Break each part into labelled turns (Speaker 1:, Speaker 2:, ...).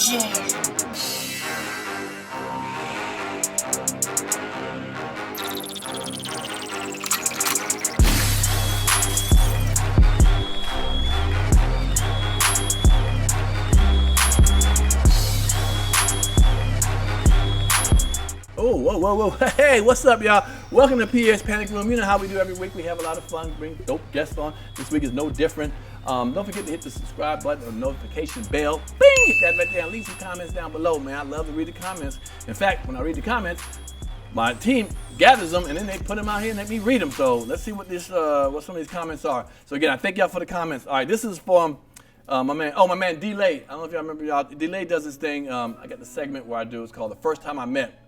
Speaker 1: Oh, whoa. Hey, what's up, y'all? Welcome to Pierre's Panic Room. You know how we do every week. We have a lot of fun, bring dope guests on. This week is no different. Don't forget to hit the subscribe button or notification bell. Bing! Hit that right there and leave some comments down below, man. I love to read the comments. In fact, when I read the comments, my team gathers them and then they put them out here and let me read them. So let's see what some of these comments are. So again, I thank y'all for the comments. All right, this is from my man D-Lay. I don't know if y'all remember y'all. D-Lay does this thing. I got the segment where I do. It's called The First Time I Met.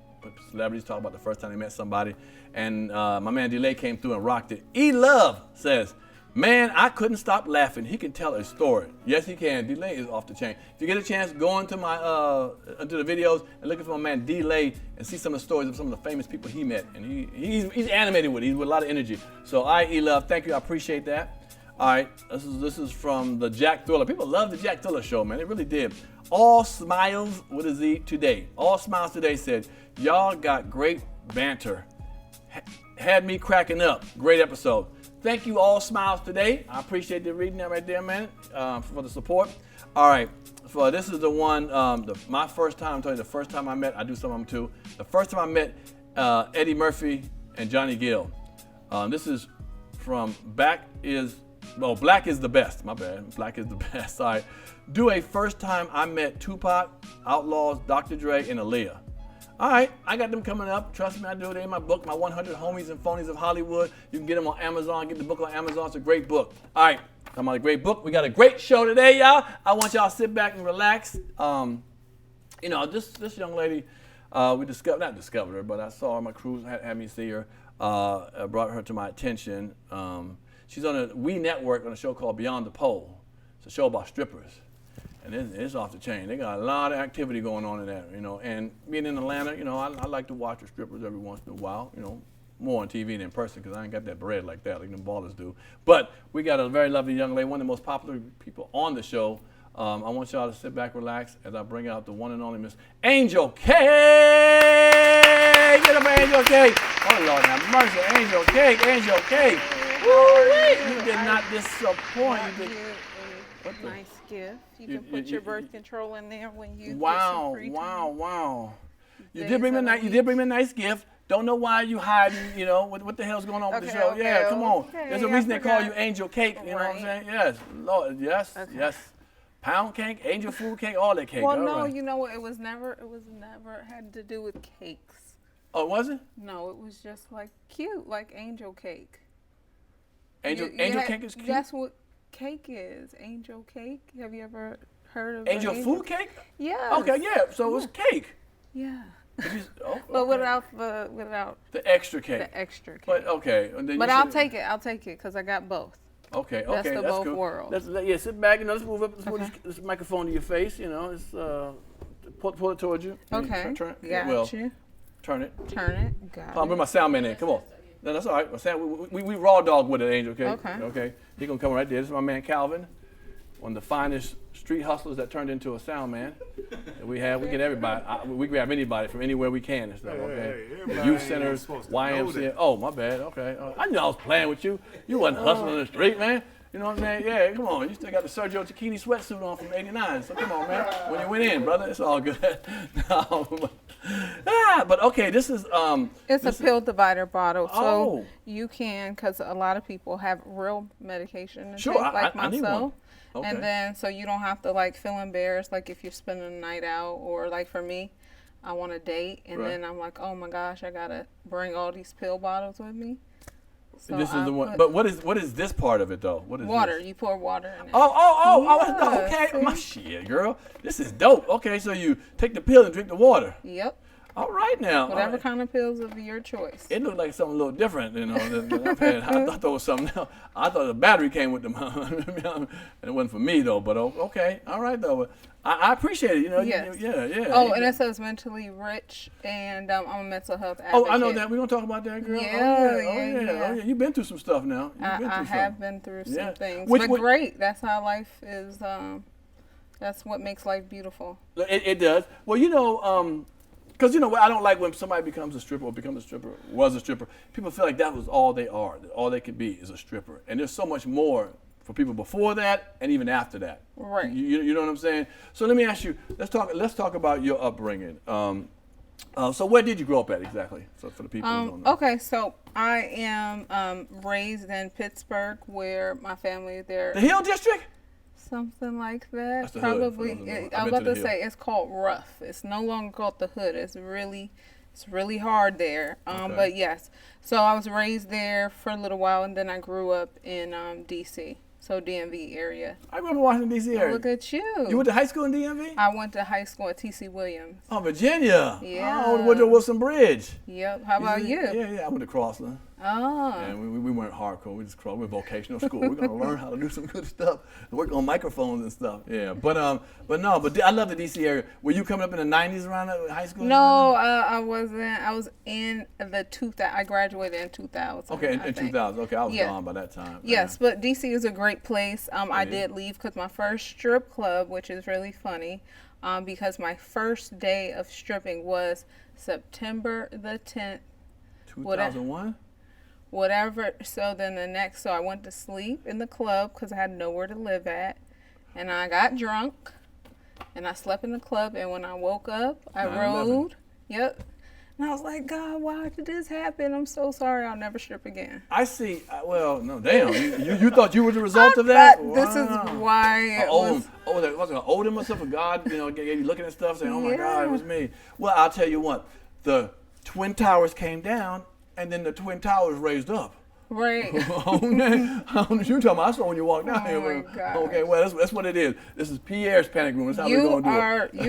Speaker 1: Celebrities talk about the first time they met somebody. And my man D-Lay came through and rocked it. E-Love says, man, I couldn't stop laughing. He can tell a story. Yes, he can. D-Lay is off the chain. If you get a chance, go into the videos and look for my man D-Lay and see some of the stories of some of the famous people he met. And he's animated with it. He's with a lot of energy. So E-Love, thank you. I appreciate that. All right, this is from the Jack Thriller. People love the Jack Thriller show, man. They really did. All Smiles with a Z today. All Smiles today said, y'all got great banter. Had me cracking up. Great episode. Thank you, All Smiles today. I appreciate the reading that right there, man, for the support. All right, so this is the one, my first time, I'm telling you, the first time I met, I do some of them too. The first time I met Eddie Murphy and Johnny Gill. This is from Black is the Best. My bad. Black is the Best. All right. Do a first time I met Tupac, Outlaws, Dr. Dre, and Aaliyah. All right, I got them coming up. Trust me, I do. They're in my book, my 100 Homies and Phonies of Hollywood. You can get them on Amazon. Get the book on Amazon. It's a great book. All right, talking about a great book. We got a great show today, y'all. I want y'all to sit back and relax. This young lady, not discovered her, but I saw her. My crew had me see her. Brought her to my attention. She's on a We Network on a show called Beyond the Pole. It's a show about strippers. And it's off the chain. They got a lot of activity going on in that, And being in Atlanta, I like to watch the strippers every once in a while, more on TV than in person because I ain't got that bread like that, like them ballers do. But we got a very lovely young lady, one of the most popular people on the show. I want y'all to sit back, relax, as I bring out the one and only Miss Angel Kake. Get up, Angel Kake. Oh, Lord, have mercy. Angel Kake. Woo-wee. You did not disappoint.
Speaker 2: Nice gift. You can put your birth control in there when you
Speaker 1: Wow. You did bring me a nice gift. Don't know why you hiding, what the hell's going on with the show. Yeah, come on. There's a reason they call you Angel Kake, you know what I'm saying? Yes, Lord, yes. Pound cake, angel food cake, all that cake.
Speaker 2: Well,
Speaker 1: all
Speaker 2: no,
Speaker 1: right.
Speaker 2: it was never had to do with cakes.
Speaker 1: Oh, was it?
Speaker 2: No, it was just like cute, like angel cake.
Speaker 1: Angel cake is cute?
Speaker 2: That's what cake is, angel cake. Have you ever heard of
Speaker 1: angel food cake?
Speaker 2: Yeah.
Speaker 1: Okay, yeah. So it's cake.
Speaker 2: Yeah.
Speaker 1: But
Speaker 2: without
Speaker 1: the extra cake.
Speaker 2: The extra cake.
Speaker 1: But okay.
Speaker 2: But I'll take it because I got both.
Speaker 1: Okay.
Speaker 2: That's the both
Speaker 1: cool.
Speaker 2: worlds.
Speaker 1: Sit back. Let's move up. Let's move this microphone to your face. It's pull it towards you.
Speaker 2: Okay.
Speaker 1: Turn
Speaker 2: you.
Speaker 1: Turn it.
Speaker 2: Got
Speaker 1: I'll bring my sound man in. Come on. No, that's all right. We raw dog with it, Angel. Okay. He gonna come right there. This is my man Calvin, one of the finest street hustlers that turned into a sound man. We get everybody. We grab anybody from anywhere we can and stuff. Okay. The youth centers, YMCA. Oh, my bad. Okay. I knew I was playing with you. You wasn't hustling in the street, man. You know what I'm saying? Yeah, come on. You still got the Sergio Tacchini sweatsuit on from '89. So come on, man. When you went in, brother, it's all good. But okay, this is
Speaker 2: it's a pill divider bottle, so you can, because a lot of people have real medication to take, like myself. I need one. Okay. And then so you don't have to feel embarrassed, like if you're spending the night out, or like for me, I want a date, and then I'm like, oh my gosh, I gotta bring all these pill bottles with me. So
Speaker 1: this is the one. But what is this part of it though? What is
Speaker 2: water?
Speaker 1: This?
Speaker 2: You pour water in it.
Speaker 1: Okay. My shit, girl. This is dope. Okay, so you take the pill and drink the water.
Speaker 2: Yep.
Speaker 1: All right now.
Speaker 2: Whatever kind of pills of your choice.
Speaker 1: It looked like something a little different, than I've had. I thought there was something else. I thought the battery came with them. And it wasn't for me though. But okay, all right though. I appreciate it.
Speaker 2: Yes.
Speaker 1: Yeah.
Speaker 2: Oh, and it says mentally rich, and I'm a mental health advocate.
Speaker 1: Oh, I know that. We're gonna talk about that, girl.
Speaker 2: Yeah.
Speaker 1: You've been through some stuff now.
Speaker 2: I have been through some things, but great. That's how life is That's what makes life beautiful.
Speaker 1: It does. Well, you know, because you know I don't like when somebody becomes a stripper or becomes a stripper, was a stripper. People feel like that was all they are, that all they could be is a stripper. And there's so much more for people before that and even after that.
Speaker 2: Right.
Speaker 1: You know what I'm saying? So let me ask you. Let's talk about your upbringing. So where did you grow up at exactly? So for the people who don't know.
Speaker 2: Okay, so I am raised in Pittsburgh, where my family there.
Speaker 1: The Hill District.
Speaker 2: Something like that.
Speaker 1: That's the
Speaker 2: Probably.
Speaker 1: hood.
Speaker 2: I was about to say it's called rough. It's no longer called the hood. It's really hard there.
Speaker 1: Okay.
Speaker 2: But yes. So I was raised there for a little while, and then I grew up in DC. So DMV area.
Speaker 1: I grew up in Washington D.C. area.
Speaker 2: Look at you.
Speaker 1: You went to high school in DMV?
Speaker 2: I went to high school at T.C. Williams.
Speaker 1: Oh, Virginia.
Speaker 2: Yeah.
Speaker 1: Oh, went to Wilson Bridge.
Speaker 2: Yep. How about you?
Speaker 1: Yeah. I went to Crossland.
Speaker 2: Oh.
Speaker 1: And we weren't hardcore. We just we were vocational school. We're gonna learn how to do some good stuff, work on microphones and stuff. Yeah, but I love the DC area. Were you coming up in the '90s around high school?
Speaker 2: No, I wasn't. I was in the 2000. I graduated in 2000.
Speaker 1: Okay, in 2000. Okay, I was gone by that time.
Speaker 2: Yes, but DC is a great place. I did leave because my first strip club, which is really funny, because my first day of stripping was September the 10th.
Speaker 1: 2001.
Speaker 2: Whatever. So then so I went to sleep in the club because I had nowhere to live at, and I got drunk, and I slept in the club, and when I woke up, I rode. Yep. And I was like, God, why did this happen? I'm so sorry. I'll never strip again.
Speaker 1: I see. Well, no, damn. You thought you were the result of that?
Speaker 2: Wow. This is why.
Speaker 1: Was it an Odin or something? God, gave you looking at stuff, saying, "Oh my God, it was me." Well, I'll tell you what. The Twin Towers came down, and then the Twin Towers raised up.
Speaker 2: Right.
Speaker 1: You talking about? I saw when you walked down here.
Speaker 2: Oh my God.
Speaker 1: Okay, well that's what it is. This is Pierre's panic room. That's how we're gonna do it.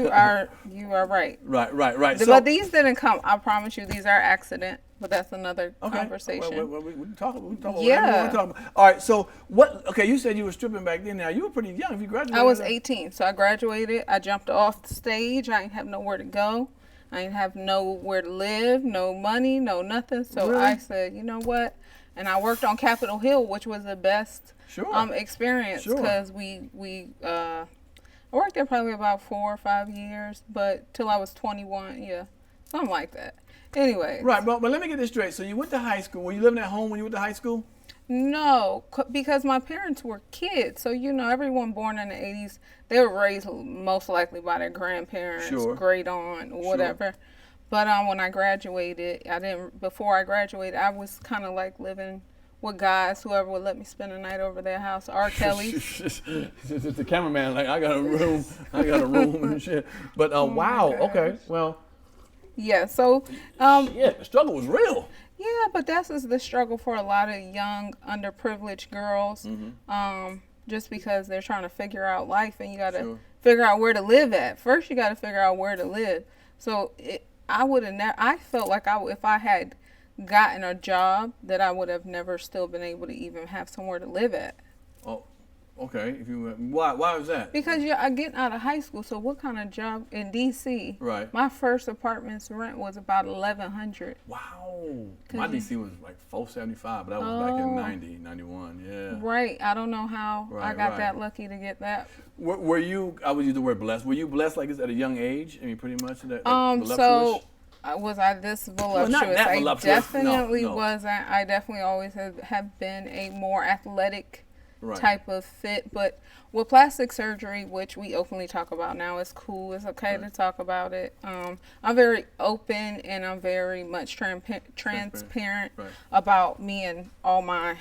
Speaker 2: You are right.
Speaker 1: Right.
Speaker 2: But these didn't come. I promise you, these are accident. But that's another conversation.
Speaker 1: Well, we can talk about
Speaker 2: yeah.
Speaker 1: All right. So what? Okay, you said you were stripping back then. Now you were pretty young. If you graduated,
Speaker 2: I was 18, so I graduated. I jumped off the stage. I didn't have nowhere to go. I didn't have nowhere to live, no money, no nothing. So
Speaker 1: really?
Speaker 2: I said, you know what? And I worked on Capitol Hill, which was the best experience because I worked there probably about 4 or 5 years, but till I was 21, something like that. Anyway.
Speaker 1: Right, but let me get this straight. So you went to high school. Were you living at home when you went to high school?
Speaker 2: No, because my parents were kids. So, everyone born in the 80s, they were raised most likely by their grandparents, great aunt, whatever. Sure. But when I graduated, before I graduated, I was kind of like living with guys, whoever would let me spend the night over their house. R. Kelly.
Speaker 1: The cameraman, like, I got a room and shit. But, wow, okay, well.
Speaker 2: Yeah, so.
Speaker 1: The struggle was real.
Speaker 2: Yeah, but that's the struggle for a lot of young, underprivileged girls. Mm-hmm. Just because they're trying to figure out life, and you got to figure out where to live at. First, you got to figure out where to live. So I felt like if I had gotten a job, that I would have never still been able to even have somewhere to live at.
Speaker 1: Oh. Okay, why was that? Because
Speaker 2: you're getting out of high school. So what kind of job in DC?
Speaker 1: Right.
Speaker 2: My first apartment's rent was about $1,100.
Speaker 1: Wow. My DC was like $475, but that was back in 90, 91. Yeah.
Speaker 2: Right. I don't know how I got that lucky to get that.
Speaker 1: Were you? I would use the word blessed. Were you blessed like this at a young age? I mean, pretty much that.
Speaker 2: So. Was I this voluptuous?
Speaker 1: Well, not that voluptuous.
Speaker 2: I definitely
Speaker 1: no.
Speaker 2: wasn't. I definitely always have been a more athletic type of fit, but with plastic surgery, which we openly talk about now, it's cool. It's okay to talk about it. I'm very open and I'm very much transparent about me and all my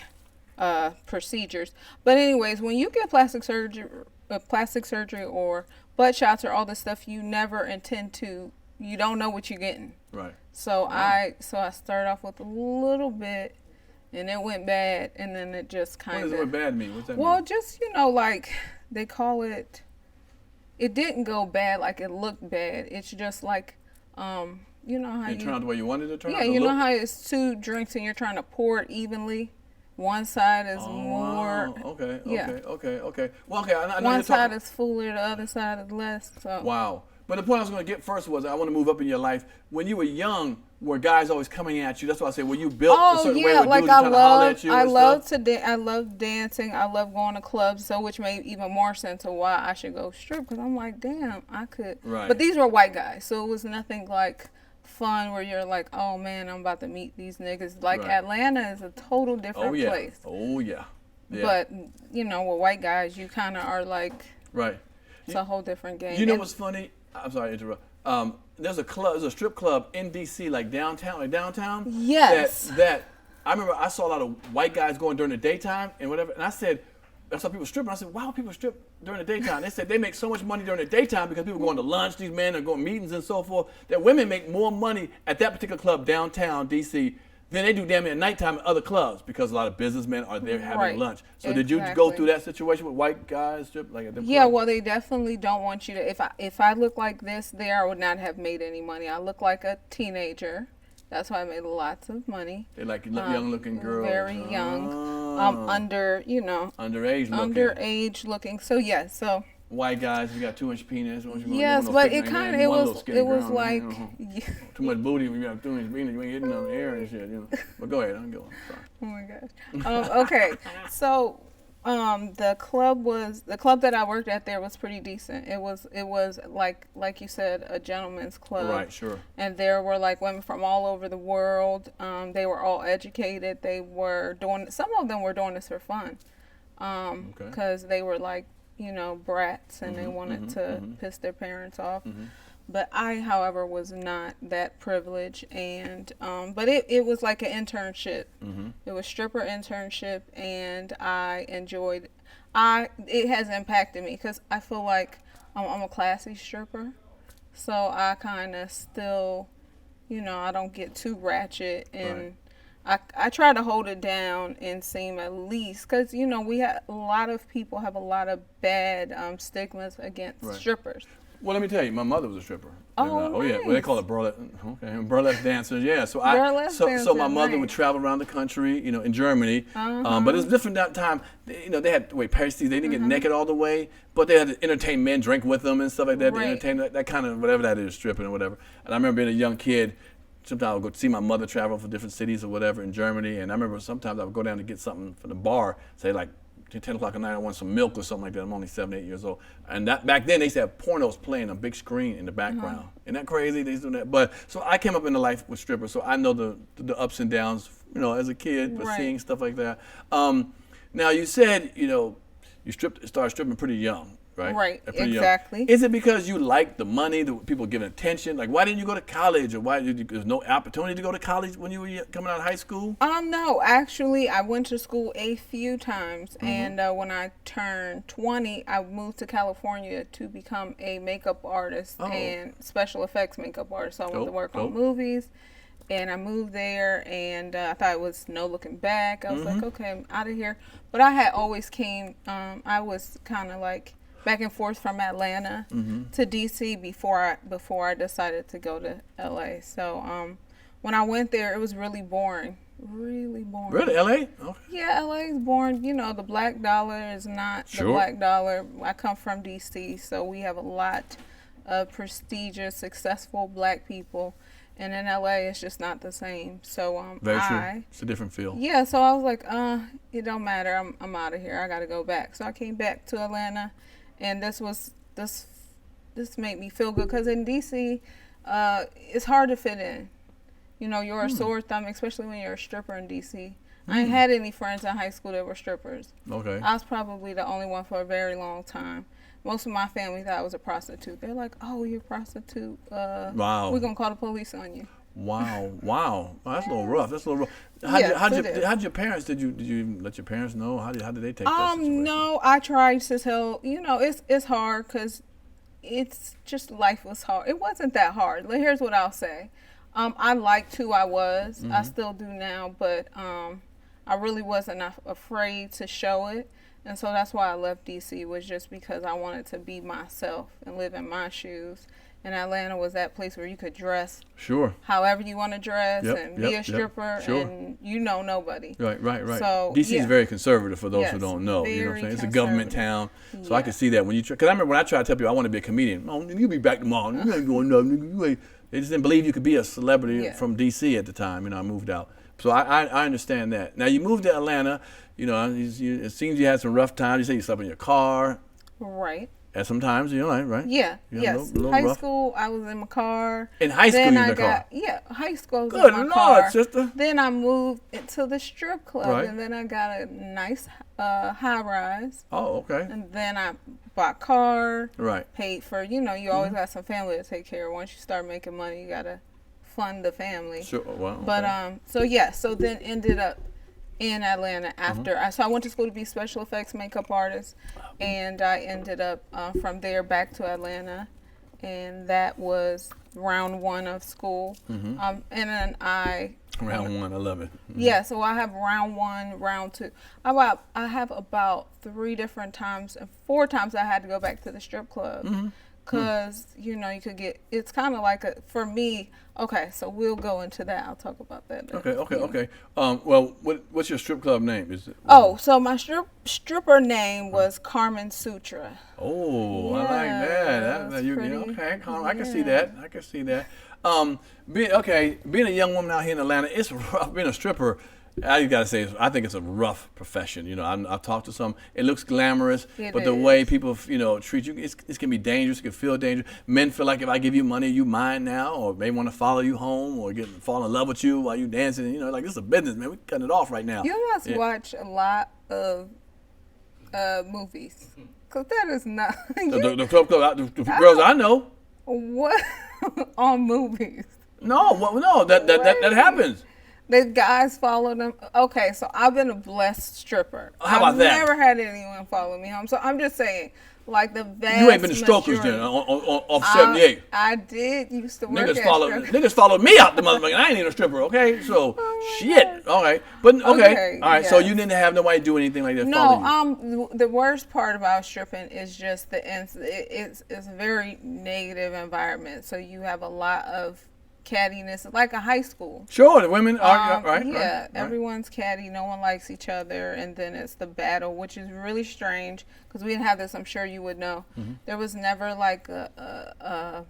Speaker 2: procedures. But anyways, when you get plastic surgery or butt shots or all this stuff, you never intend to. You don't know what you're getting. Right. So I started off with a little bit. And it went bad, and then it just kind of...
Speaker 1: What does bad mean? What's that mean?
Speaker 2: Well, just, like, they call it... It didn't go bad like it looked bad. It's just like, you know how
Speaker 1: you... turn out the way you wanted to turn out?
Speaker 2: Yeah, you know how it's 2 drinks and you're trying to pour it evenly? One side is more...
Speaker 1: Wow. Okay. Well, okay, I know
Speaker 2: one side is fuller, the other side is less. So.
Speaker 1: Wow. But the point I was going to get first was I want to move up in your life. When you were young, where guys always coming at you? That's why I say, were you built a certain way?
Speaker 2: Like I love dancing. I love going to clubs. So which made even more sense of why I should go strip, because I'm like, damn, I could.
Speaker 1: Right.
Speaker 2: But these were white guys, so it was nothing like fun where you're like, oh man, I'm about to meet these niggas. Like Atlanta is a total different place.
Speaker 1: Oh yeah.
Speaker 2: But you know, with white guys, you kind of are like,
Speaker 1: right.
Speaker 2: It's a whole different game.
Speaker 1: You know what's funny? I'm sorry to interrupt. There's a strip club in DC, like downtown.
Speaker 2: Yes.
Speaker 1: That I remember I saw a lot of white guys going during the daytime and whatever. And I said, I saw people stripping. I said, why would people strip during the daytime? They said they make so much money during the daytime because people going to lunch. These men are going to meetings and so forth. That women make more money at that particular club downtown DC than they do damn near at nighttime at other clubs, because a lot of businessmen are there having lunch. So did you go through that situation with white guys strip like at them clubs?
Speaker 2: Well, they definitely don't want you to. If I look like this there, I would not have made any money. I look like a teenager. That's why I made lots of money.
Speaker 1: They like young looking girls.
Speaker 2: Very young. Underage looking. So so
Speaker 1: white guys, you got 2-inch penis.
Speaker 2: Yes, but it was like
Speaker 1: too much booty when you got 2-inch penis. You ain't hitting on the air and shit, But go ahead, I'm going. Sorry.
Speaker 2: Oh my gosh. Okay, so the club that I worked at there was pretty decent. It was like you said, a gentleman's club.
Speaker 1: Right, sure.
Speaker 2: And there were like women from all over the world. They were all educated. Some of them were doing this for fun, because they were like, brats, and they wanted to piss their parents off. But I, however, was not that privileged, and but it was like an internship. It was stripper internship, and I enjoyed. It has impacted me because I feel like I'm a classy stripper, so I kind of still, I don't get too ratchet, and I try to hold it down and seem at least, because we have a lot of people have a lot of bad stigmas against strippers.
Speaker 1: Well, let me tell you, my mother was a stripper.
Speaker 2: Oh, nice.
Speaker 1: Well, they call it burlesque. Okay, burlesque dancers. Yeah, so my mother would travel around the country, in Germany. But it's different that time. They had pasties. They didn't get naked all the way, but they had to entertain men, drink with them and stuff like that. To entertain that kind of whatever that is, stripping or whatever. And I remember being a young kid. Sometimes I would go see my mother travel for different cities or whatever in Germany, and I remember sometimes I would go down to get something from the bar, say like 10 o'clock at night, I want some milk or something like that. I'm only 7, 8 years old. And that back then, they used to have pornos playing on a big screen in the background. Isn't that crazy? They used to do that. But so I came up in the life with strippers, so I know the ups and downs, as a kid, but seeing stuff like that. Now, you said, you started stripping pretty young. Right,
Speaker 2: exactly.
Speaker 1: Young. Is it because you like the money, the people giving attention? Like, why didn't you go to college, or why there's no opportunity to go to college when you were coming out of high school?
Speaker 2: No, actually, I went to school a few times, and when I turned 20, I moved to California to become a makeup artist and special effects makeup artist. So I went to work on movies. And I moved there, and I thought it was no looking back. I was like, okay, I'm out of here. But I had always I was kind of like back and forth from Atlanta to DC before I decided to go to LA. So when I went there, it was really boring. Really boring.
Speaker 1: Really? LA? Okay.
Speaker 2: Yeah, LA is boring. The black dollar is not the black dollar. I come from DC, so we have a lot of prestigious, successful black people. And in LA, it's just not the same. So
Speaker 1: Very true. It's a different feel.
Speaker 2: Yeah, so I was like, it don't matter. I'm out of here. I got to go back. So I came back to Atlanta. And this made me feel good, because in DC, it's hard to fit in. You're a sore thumb, especially when you're a stripper in DC. I ain't had any friends in high school that were strippers.
Speaker 1: Okay.
Speaker 2: I was probably the only one for a very long time. Most of my family thought I was a prostitute. They're like, "Oh, you're a prostitute.
Speaker 1: Wow.
Speaker 2: We're gonna call the police on you."
Speaker 1: Wow. Well, that's a little rough. How'd your parents? Did you let your parents know? How did they take that situation?
Speaker 2: No, I tried to tell. It's hard, because it's just, life was hard. It wasn't that hard. Here's what I'll say. I liked who I was. I still do now, but I really wasn't afraid to show it. And so that's why I left DC, was just because I wanted to be myself and live in my shoes. And Atlanta was that place where you could dress however you want to dress and be a stripper and nobody.
Speaker 1: Right.
Speaker 2: So
Speaker 1: DC is very conservative for those who don't know. You know what I'm saying? It's a government town. So I can see that when you because I remember when I tried to tell people I want to be a comedian. Oh, you'll be back tomorrow. You ain't going nothing. They just didn't believe you could be a celebrity from DC at the time. I moved out. So I understand that. Now you moved to Atlanta. It seems you had some rough times. You say you slept in your car.
Speaker 2: Right.
Speaker 1: And sometimes, right?
Speaker 2: Yeah, yes. High school, I was in my car.
Speaker 1: In high school, you were in the car?
Speaker 2: Yeah, high school, I was
Speaker 1: in my
Speaker 2: Lord,
Speaker 1: car. Sister.
Speaker 2: Then I moved into the strip club, and then I got a nice high-rise.
Speaker 1: Oh, okay.
Speaker 2: And then I bought a car.
Speaker 1: Right.
Speaker 2: Paid for, you always got some family to take care of. Once you start making money, you got to fund the family.
Speaker 1: Sure, well, okay.
Speaker 2: But, so then ended up in Atlanta after. So I went to school to be special effects makeup artist, and I ended up from there back to Atlanta, and that was round one of school. And then
Speaker 1: round one, I love it.
Speaker 2: Yeah, so I have round one, round two. I have about 3 different times, and 4 times I had to go back to the strip club. Because, you could get, it's kind of like for me, okay, so we'll go into that. I'll talk about that.
Speaker 1: Okay. Well, what's your strip club name? Is it?
Speaker 2: So my stripper name was Carmen Sutra.
Speaker 1: Oh, I like that. Okay, Carmen, I can see that. Being a young woman out here in Atlanta, it's rough. Being a stripper, I gotta say, I think it's a rough profession. I've talked to some. It looks glamorous, but the way people, treat you, it can be dangerous. It can feel dangerous. Men feel like if I give you money, you mine now, or they want to follow you home, or fall in love with you while you dancing. Like this is a business, man. We're cutting it off right now.
Speaker 2: You must watch a lot of movies, cause that is not
Speaker 1: the club, the girls I know.
Speaker 2: What on movies?
Speaker 1: No, that happens.
Speaker 2: The guys follow them. Okay, so I've been a blessed stripper.
Speaker 1: How about that?
Speaker 2: I've never had anyone follow me home. So I'm just saying, like the vast
Speaker 1: You ain't been to strokers then off 78.
Speaker 2: I did used to work
Speaker 1: Niggas followed me out the motherfucker. I ain't even a stripper, okay? So, shit. All right. But, okay. All right. Yes. So you didn't have nobody do anything like that?
Speaker 2: No, the worst part about stripping is just it's a very negative environment. So you have a lot of cattiness, like a high school.
Speaker 1: Sure, the women are right.
Speaker 2: Yeah, everyone's catty. No one likes each other, and then it's the battle, which is really strange because we didn't have this. I'm sure you would know. There was never like a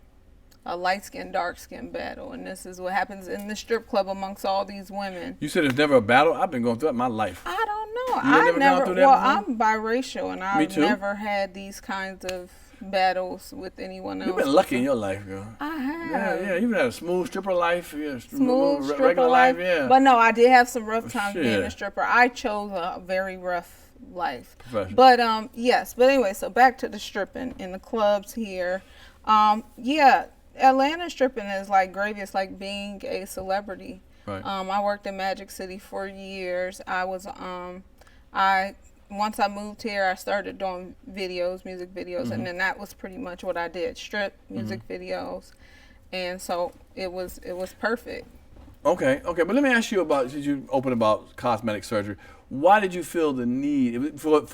Speaker 2: light skin, dark skin battle, and this is what happens in the strip club amongst all these women.
Speaker 1: You said there's never a battle. I've been going through that my life.
Speaker 2: I don't know. I never. Well, I'm biracial, and I've never had these kinds of battles with anyone else.
Speaker 1: You've been lucky in your life, girl.
Speaker 2: I have.
Speaker 1: Yeah. You've had a smooth stripper life.
Speaker 2: Smooth stripper
Speaker 1: regular life. Yeah.
Speaker 2: But no, I did have some rough times being a stripper. I chose a very rough life. But yes. But anyway, so back to the stripping in the clubs here. Atlanta stripping is like gravy. It's like being a celebrity.
Speaker 1: Right.
Speaker 2: I worked in Magic City for years. Once I moved here, I started doing music videos, and then that was pretty much what I did: strip music videos, and so it was perfect.
Speaker 1: Okay, but let me ask you about. Did you open about cosmetic surgery? Why did you feel the need for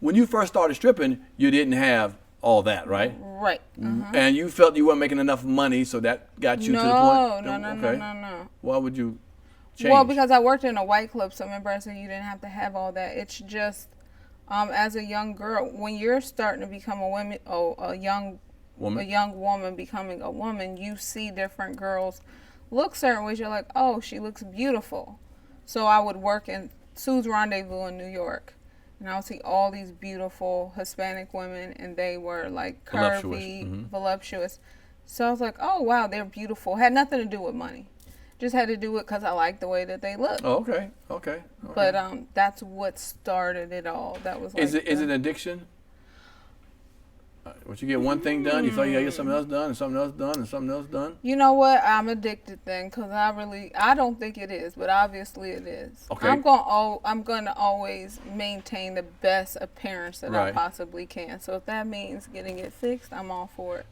Speaker 1: when you first started stripping? You didn't have all that, right?
Speaker 2: Right.
Speaker 1: And you felt you weren't making enough money, so that got you to the point.
Speaker 2: No.
Speaker 1: Why would you? Change.
Speaker 2: Well, because I worked in a white club, so remember I said you didn't have to have all that. It's just, as a young girl, when you're starting to become a young woman becoming a woman, you see different girls look certain ways. You're like, oh, she looks beautiful. So I would work in Sue's Rendezvous in New York, and I would see all these beautiful Hispanic women, and they were like curvy, voluptuous. So I was like, oh wow, they're beautiful. Had nothing to do with money. Just had to do it because I liked the way that they looked.
Speaker 1: Oh, okay.
Speaker 2: But that's what started it all. That was. Like
Speaker 1: is it an addiction? Once you get one thing done, you feel you gotta get something else done, and something else done, and something else done.
Speaker 2: You know what? I'm addicted then, because I don't think it is, but obviously it is.
Speaker 1: Okay.
Speaker 2: I'm gonna always maintain the best appearance that I possibly can. So if that means getting it fixed, I'm all for it.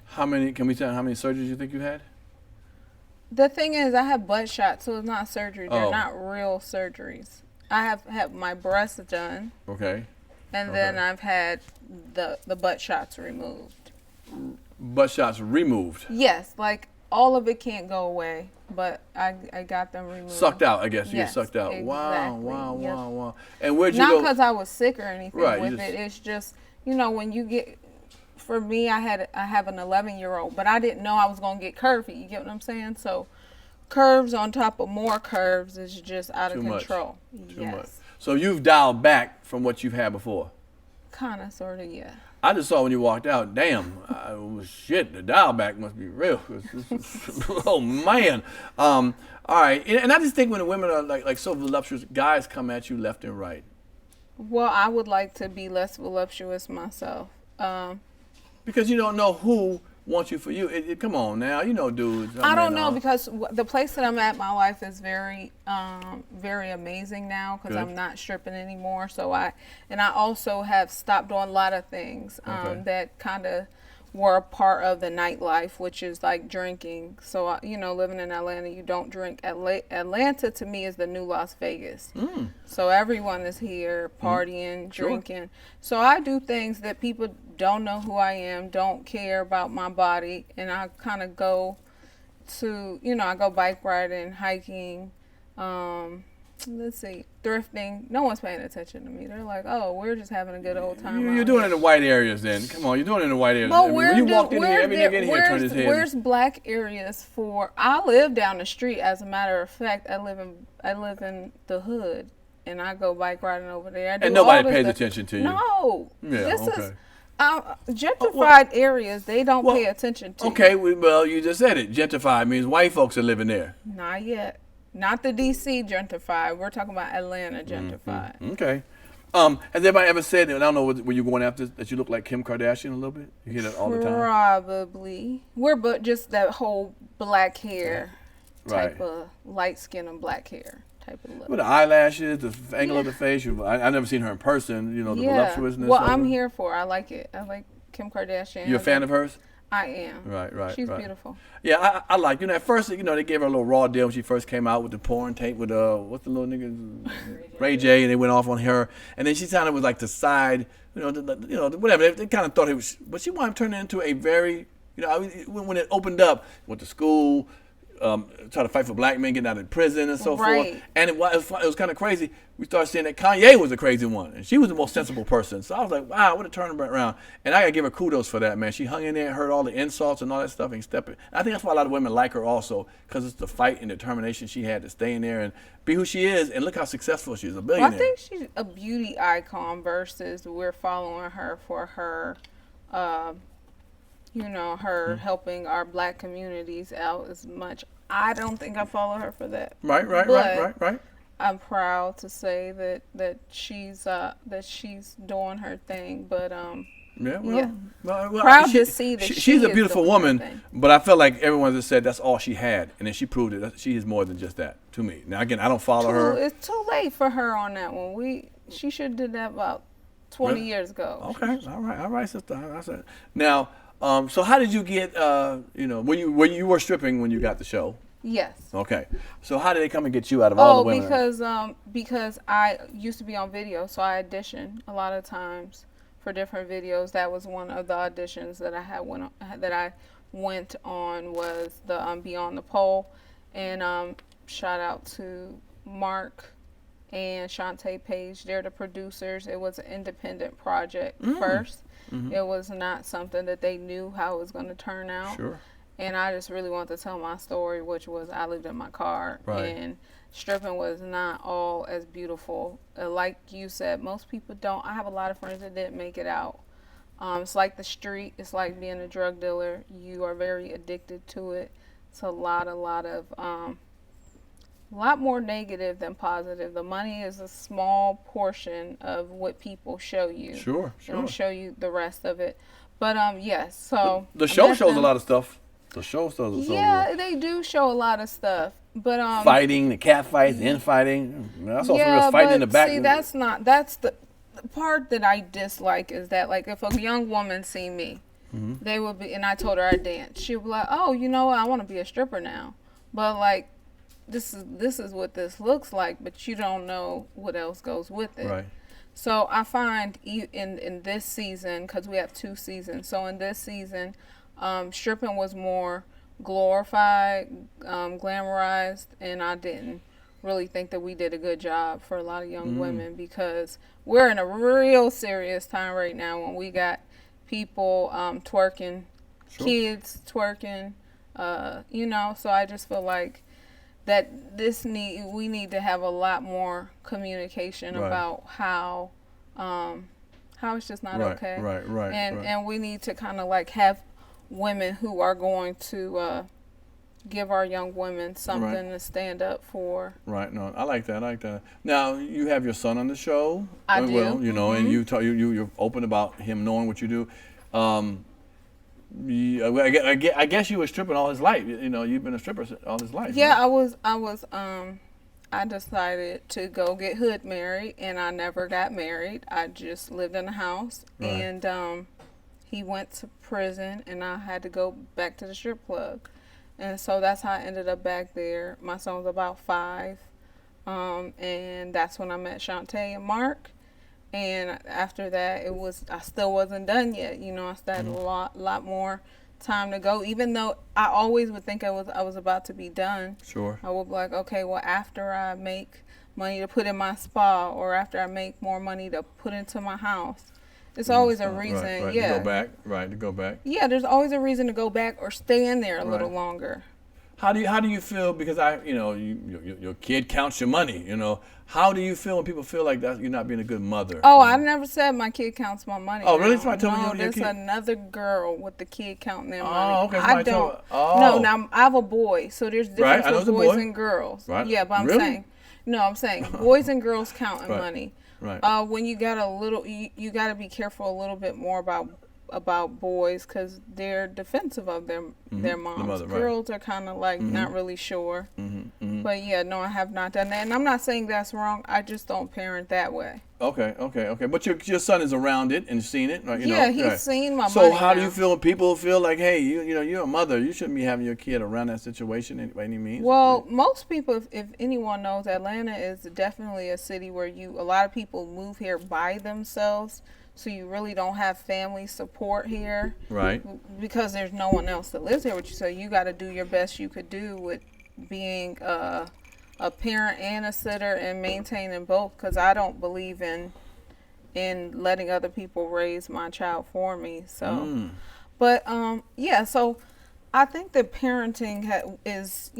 Speaker 1: Can we tell how many surgeries you think you had?
Speaker 2: The thing is, I have butt shots, so it's not surgery. They're not real surgeries. I have had my breasts done.
Speaker 1: Okay.
Speaker 2: And then I've had the butt shots removed.
Speaker 1: Butt shots removed.
Speaker 2: Yes, like all of it can't go away, but I got them removed.
Speaker 1: Sucked out, I guess. You
Speaker 2: Yes,
Speaker 1: get sucked out.
Speaker 2: exactly.
Speaker 1: Wow.
Speaker 2: Yep.
Speaker 1: Wow. And where'd you
Speaker 2: Not
Speaker 1: go?
Speaker 2: because I was sick or anything
Speaker 1: Right,
Speaker 2: with it. It's just, when you get, for me, I have an 11-year-old, but I didn't know I was gonna get curvy. You get what I'm saying? So, curves on top of more curves is just out of control.
Speaker 1: Too much. So you've dialed back from what you've had before.
Speaker 2: Kinda, sorta, yeah.
Speaker 1: I just saw when you walked out. Damn, shit. The dial back must be real. Oh man. All right, and I just think when the women are like so voluptuous, guys come at you left and right.
Speaker 2: Well, I would like to be less voluptuous myself.
Speaker 1: Because you don't know who wants you for you. Come on now, dudes.
Speaker 2: I don't know, because the place that I'm at, my life is very, very amazing now because I'm not stripping anymore. So I also have stopped doing a lot of things that kind of were a part of the nightlife, which is like drinking. So living in Atlanta, you don't drink. Atlanta to me is the new Las Vegas. So everyone is here partying, drinking. So I do things that people don't know who I am, don't care about my body, and I kind of go to, I go bike riding, hiking, thrifting. No one's paying attention to me. They're like, oh, we're just having a good old time.
Speaker 1: You're doing it in the white areas then. Come on, you're doing it in the white areas.
Speaker 2: But
Speaker 1: when you walked in here, every nigga in here turned his head.
Speaker 2: Where's black areas for? I live down the street. As a matter of fact, I live in the hood, and I go bike riding over there.
Speaker 1: And nobody pays attention to you.
Speaker 2: No.
Speaker 1: Yeah,
Speaker 2: this is gentrified areas. They don't pay attention to.
Speaker 1: Okay, well, you just said it. Gentrified means white folks are living there.
Speaker 2: Not yet. Not the D.C. gentrified. We're talking about Atlanta gentrified.
Speaker 1: Okay. Has anybody ever said, and I don't know where you're going after, that you look like Kim Kardashian a little bit? You hear that all the time?
Speaker 2: Probably. But just that whole black hair type of light skin and black hair type of look.
Speaker 1: With the eyelashes, the angle of the face. I've never seen her in person, the voluptuousness.
Speaker 2: Well, I'm here for it. I like it. I like Kim Kardashian.
Speaker 1: You're a fan of hers?
Speaker 2: I am.
Speaker 1: Right.
Speaker 2: She's beautiful.
Speaker 1: Yeah, I like, at first, they gave her a little raw deal when she first came out with the porn tape with, what's the little nigga? Ray J, and they went off on her. And then she kind of was like the side, whatever. They kind of thought it was, but she wanted to turn it into a very, when it opened up, went to school, try to fight for black men getting out of prison and so forth. And it was kind of crazy. We started seeing that Kanye was a crazy one, and she was the most sensible person. So I was like, wow, what a turn around. And I got to give her kudos for that, man. She hung in there and heard all the insults and all that stuff and stepped it. I think that's why a lot of women like her also, because it's the fight and determination she had to stay in there and be who she is. And look how successful she is, a billionaire.
Speaker 2: Well, I think she's a beauty icon versus we're following her for her, her helping our black communities out as much. I don't think I follow her for that.
Speaker 1: Right.
Speaker 2: I'm proud to say that she's doing her thing, but proud to see that
Speaker 1: she's a beautiful woman. But I felt like everyone just said that's all she had, and then she proved it. She is more than just that to me. Now again, I don't follow her.
Speaker 2: It's too late for her on that one. She should have did that about 20 years ago.
Speaker 1: Okay, all right, sister. I said now. So how did you get? When you were stripping when you got the show.
Speaker 2: Yes.
Speaker 1: Okay. So how did they come and get you out of all the women?
Speaker 2: Because I used to be on video, so I auditioned a lot of times for different videos. That was one of the auditions that I went on was the Beyond the Pole, and shout out to Mark and Shantae Page. They're the producers. It was an independent project first. Mm-hmm. It was not something that they knew how it was going to turn out.
Speaker 1: Sure.
Speaker 2: And I just really wanted to tell my story, which was I lived in my car.
Speaker 1: Right.
Speaker 2: And stripping was not all as beautiful. Like you said, most people don't. I have a lot of friends that didn't make it out. It's like the street. It's like being a drug dealer. You are very addicted to it. It's a lot more negative than positive. The money is a small portion of what people show you.
Speaker 1: Sure.
Speaker 2: They don't show you the rest of it. But yes, so
Speaker 1: the show shows a lot of stuff. The show shows.
Speaker 2: Yeah, they do show a lot of stuff. But
Speaker 1: fighting, the cat fights, the infighting. I saw some girls fighting in the back.
Speaker 2: See, that's the part that I dislike is that, like, if a young woman see me, they would be, and I told her I dance, she would be like, oh, you know what, I want to be a stripper now. But like, this is what this looks like, but you don't know what else goes with it.
Speaker 1: Right.
Speaker 2: So I find in this season, because we have 2 seasons, so in this season, stripping was more glorified, glamorized, and I didn't really think that we did a good job for a lot of young women, because we're in a real serious time right now when we got people twerking, kids twerking, so I just feel like that we need to have a lot more communication about how it's just not okay.
Speaker 1: Right.
Speaker 2: And we need to kind of like have women who are going to give our young women something to stand up for.
Speaker 1: Right. No, I like that. Now, you have your son on the show.
Speaker 2: I do.
Speaker 1: Well, and you're open about him knowing what you do. I guess you were stripping all his life. You've been a stripper all his life.
Speaker 2: Yeah,
Speaker 1: right?
Speaker 2: I decided to go get hood married, and I never got married. I just lived in a house, and he went to prison, and I had to go back to the strip club. And so that's how I ended up back there. My son was about 5, and that's when I met Shantae and Mark. And after that, I still wasn't done yet. I still had a lot more time to go. Even though I always would think I was about to be done.
Speaker 1: Sure.
Speaker 2: I would be like, okay, well, after I make money to put in my spa, or after I make more money to put into my house. There's always a reason,
Speaker 1: to go back.
Speaker 2: Yeah, there's always a reason to go back or stay in there a little longer.
Speaker 1: How do you feel? Because your kid counts your money. How do you feel when people feel like that you're not being a good mother?
Speaker 2: Oh, I never said my kid counts my money.
Speaker 1: Oh, really? Somebody told me your
Speaker 2: there's
Speaker 1: kid?
Speaker 2: another girl with the kid counting their money.
Speaker 1: Oh, okay.
Speaker 2: I don't. No, now I have a boy, so there's difference with boys and girls.
Speaker 1: Right.
Speaker 2: Yeah, but I'm saying boys and girls counting money.
Speaker 1: Right.
Speaker 2: When you got you got to be careful a little bit more about boys, because they're defensive of their moms. The mother, Girls are kind of like not really sure. But yeah, no, I have not done that, and I'm not saying that's wrong. I just don't parent that way.
Speaker 1: Okay. But your son is around it and seen it, right?
Speaker 2: He's seen my money.
Speaker 1: So how do you feel when people feel like, hey, you're a mother, you shouldn't be having your kid around that situation by any means?
Speaker 2: Well, most people, if anyone knows, Atlanta is definitely a city where a lot of people move here by themselves. So you really don't have family support here.
Speaker 1: Right.
Speaker 2: Because there's no one else that lives here with you. So you got to do your best you could do with being a parent and a sitter and maintaining both. Because I don't believe in letting other people raise my child for me. So, but so I think that parenting is,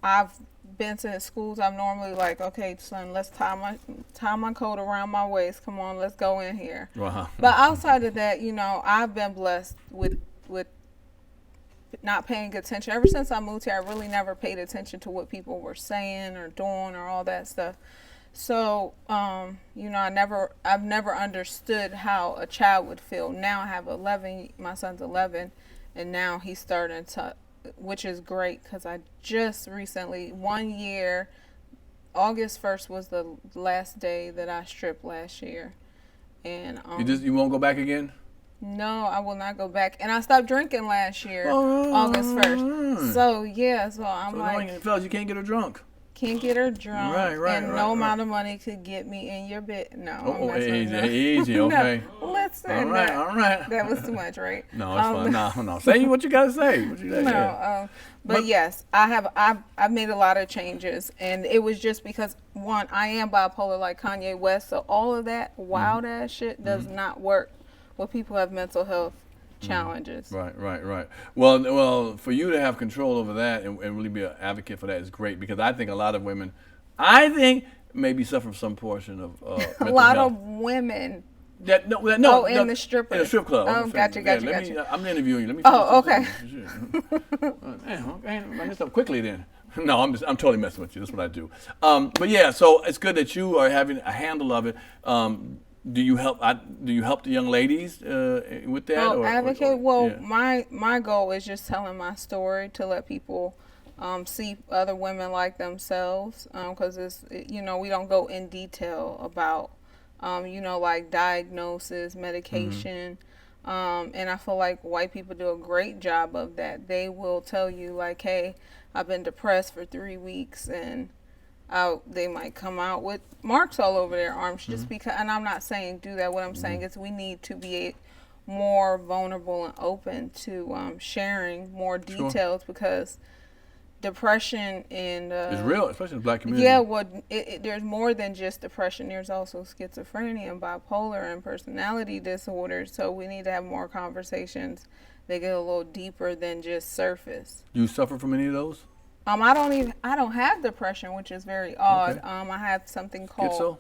Speaker 2: I've been to the schools. I'm normally like, okay, son, let's tie my coat around my waist. Come on, let's go in here.
Speaker 1: Wow.
Speaker 2: But outside of that, I've been blessed with not paying attention. Ever since I moved here, I really never paid attention to what people were saying or doing or all that stuff. So, I've never understood how a child would feel. Now I have my son's 11, and now he's starting to, which is great, because I just recently, 1 year, August 1st was the last day that I stripped last year. And
Speaker 1: you won't go back again?
Speaker 2: No, I will not go back. And I stopped drinking last year, August 1st. So I'm like,
Speaker 1: fellas, you can't get her drunk.
Speaker 2: Can't get her drunk.
Speaker 1: Right.
Speaker 2: No amount of money could get me in your bed. No.
Speaker 1: Easy, okay.
Speaker 2: No, listen.
Speaker 1: All right.
Speaker 2: That was too much, right?
Speaker 1: No, it's fine. No. Say what you gotta say.
Speaker 2: But yes, I've made a lot of changes, and it was just because, one, I am bipolar like Kanye West, so all of that wild ass shit does not work when people have mental health challenges.
Speaker 1: Right. Well, for you to have control over that and really be an advocate for that is great, because I think a lot of women, maybe suffer from some portion of
Speaker 2: a lot of women.
Speaker 1: In
Speaker 2: the stripper.
Speaker 1: In the strip club.
Speaker 2: Oh, gotcha.
Speaker 1: I'm interviewing you. Let me.
Speaker 2: Okay.
Speaker 1: Man, this up quickly then. No, I'm totally messing with you. That's what I do. But yeah, so it's good that you are having a handle of it. Do you help the young ladies with that?
Speaker 2: Advocate. My goal is just telling my story to let people see other women like themselves, because we don't go in detail about like diagnosis, medication, and I feel like white people do a great job of that. They will tell you like, hey, I've been depressed for 3 weeks, and they might come out with marks all over their arms just because, and I'm not saying do that. What I'm saying is we need to be more vulnerable and open to sharing more details because depression and
Speaker 1: it's real, especially in the Black community.
Speaker 2: Yeah, well, there's more than just depression. There's also schizophrenia and bipolar and personality disorders. So we need to have more conversations that get a little deeper than just surface.
Speaker 1: You suffer from any of those?
Speaker 2: I don't have depression, which is very odd. Okay. I have something called
Speaker 1: Schizo?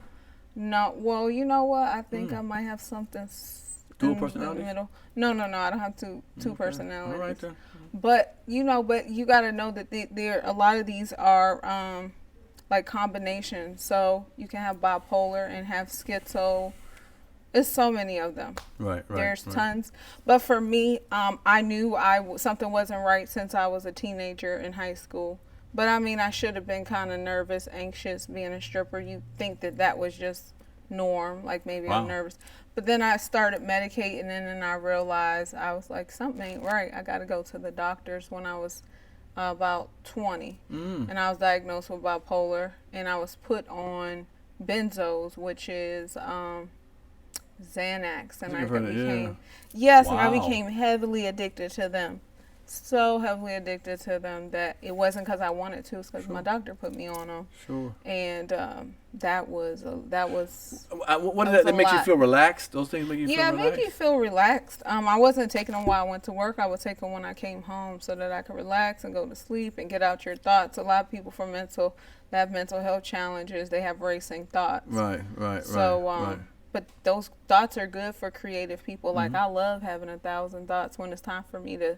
Speaker 2: No, well, you know what? I think I might have something.
Speaker 1: Dual personality?
Speaker 2: No, I don't have two personalities.
Speaker 1: All right then.
Speaker 2: But you got to know that there a lot of these are like combinations. So you can have bipolar and have schizo. It's so many of them.
Speaker 1: Right.
Speaker 2: There's tons. But for me, I knew something wasn't right since I was a teenager in high school. But I mean, I should have been kind of nervous, anxious, being a stripper. You think that was just norm, like maybe I'm nervous. But then I started medicating, and then I realized I was like, something ain't right. I got to go to the doctors when I was about 20. And I was diagnosed with bipolar, and I was put on benzos, which is Xanax. And I became heavily addicted to them. So heavily addicted to them that it wasn't because I wanted to, it's because my doctor put me on them.
Speaker 1: Sure.
Speaker 2: And that was
Speaker 1: what did that make you feel relaxed? Those things make you feel relaxed?
Speaker 2: Yeah, make you feel relaxed. I wasn't taking them while I went to work. I would take them when I came home so that I could relax and go to sleep and get out your thoughts. A lot of people that have mental health challenges, they have racing thoughts.
Speaker 1: Right.
Speaker 2: So but those thoughts are good for creative people. Like I love having 1,000 thoughts when it's time for me to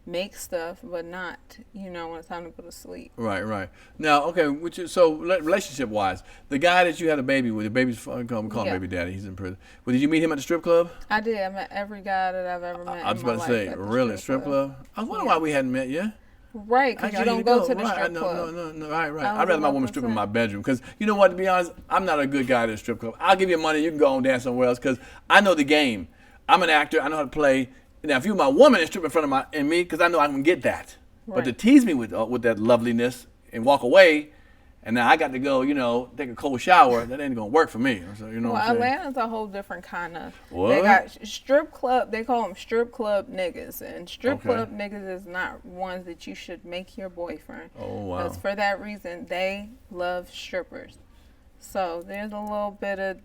Speaker 2: make stuff, but not, when it's time to go to sleep. Right.
Speaker 1: Now, okay, so relationship-wise, the guy that you had a baby with, the baby's call him baby daddy, he's in prison. Well, did you meet him at the strip club?
Speaker 2: I did. I met every guy that I've ever met.
Speaker 1: I was about to say, really, strip club? I was wondering why we hadn't met yet.
Speaker 2: Right, because you don't go to the strip club.
Speaker 1: No, right. I'd rather my woman strip in my bedroom, because you know what, to be honest, I'm not a good guy at a strip club. I'll give you money, you can go and dance somewhere else, because I know the game. I'm an actor, I know how to play. Now, if you're my woman and strip in front of me, because I know I can get that. Right. But to tease me with that loveliness and walk away, and now I got to go, take a cold shower, that ain't going to work for me. So,
Speaker 2: Atlanta's a whole different kind of.
Speaker 1: What?
Speaker 2: They got strip club, they call them strip club niggas. And strip club niggas is not ones that you should make your boyfriend.
Speaker 1: Oh, wow.
Speaker 2: Because for that reason, they love strippers. So there's a little bit of,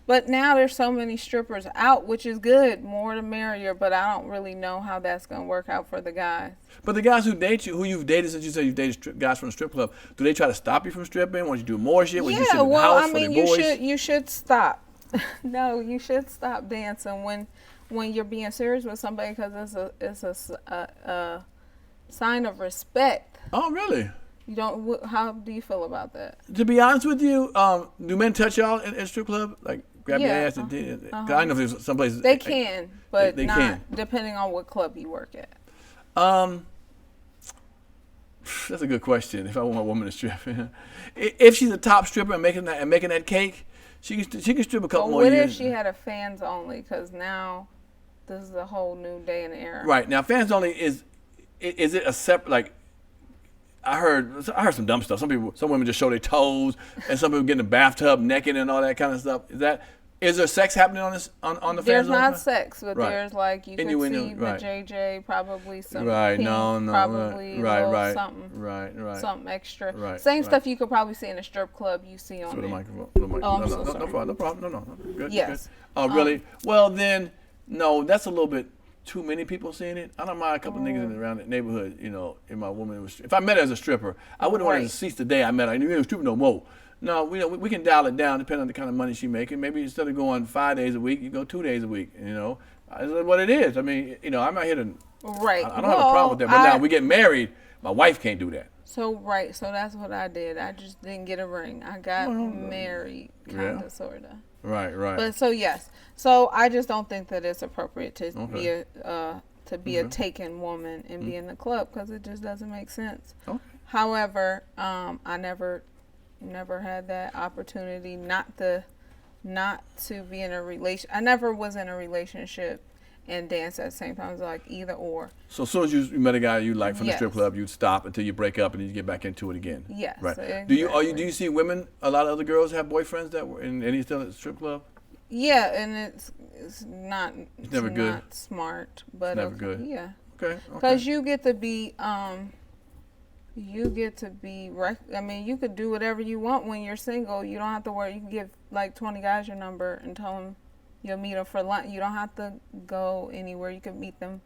Speaker 2: but now there's so many strippers out, which is good, more the merrier, but I don't really know how that's going to work out for the guys.
Speaker 1: But the guys who date you, who you've dated since you said you've dated guys from the strip club, do they try to stop you from stripping? Want you to do more shit? Want you to sit in the house for their boys?
Speaker 2: You should stop. No, you should stop dancing when you're being serious with somebody, because it's a sign of respect.
Speaker 1: Oh, really?
Speaker 2: How do you feel about that?
Speaker 1: To be honest with you, do men touch y'all at strip club? Like grab your ass? I know there's some places
Speaker 2: they can, but they not can. Depending on what club you work at.
Speaker 1: That's a good question. If I want my woman to strip, if she's a top stripper and making that cake, she can strip a couple more years.
Speaker 2: What if she had a fans only? Because now this is a whole new day and era.
Speaker 1: Right, now fans only is it a separate, like? I heard some dumb stuff. Some women just show their toes, and some people get in the bathtub naked and all that kind of stuff. Is there sex happening on the fans?
Speaker 2: There's not sex, but there's like you can see the JJ, probably some pink, probably something, something extra. Same stuff you could probably see in a strip club. You see on
Speaker 1: the
Speaker 2: microphone.
Speaker 1: No problem. No. Good.
Speaker 2: Yes.
Speaker 1: Good. Oh, really? Well, then, no, that's a little bit too many people seeing it. I don't mind a couple niggas around the neighborhood, if my woman was. If I met her as a stripper, I wouldn't want her to cease the day I met her. You ain't a stripper no more. No, we can dial it down depending on the kind of money she making. Maybe instead of going 5 days a week, you go 2 days a week. That's what it is. I mean, I'm not here to.
Speaker 2: Right.
Speaker 1: I don't have a problem with that. But now we get married, my wife can't do that.
Speaker 2: So that's what I did. I just didn't get a ring. I got married, kind of, sort of.
Speaker 1: Right.
Speaker 2: But so yes, so I just don't think that it's appropriate to be a taken woman and be in the club, because it just doesn't make sense.
Speaker 1: Okay.
Speaker 2: However, I never had that opportunity not to be in a relation. I never was in a relationship and dance at the same time. It was like either or.
Speaker 1: So as soon as you met a guy you like from the strip club, you'd stop until you break up and then you get back into it again.
Speaker 2: Yes.
Speaker 1: Right.
Speaker 2: Exactly.
Speaker 1: Do you see women? A lot of other girls have boyfriends that were and he's still at the strip club.
Speaker 2: Yeah, and it's not
Speaker 1: never good.
Speaker 2: Not smart, but
Speaker 1: it's never good.
Speaker 2: Yeah.
Speaker 1: Okay.
Speaker 2: Because you get to be I mean, you could do whatever you want when you're single. You don't have to worry. You can give like 20 guys your number and tell them you'll meet them for lunch. You don't have to go anywhere. You can meet them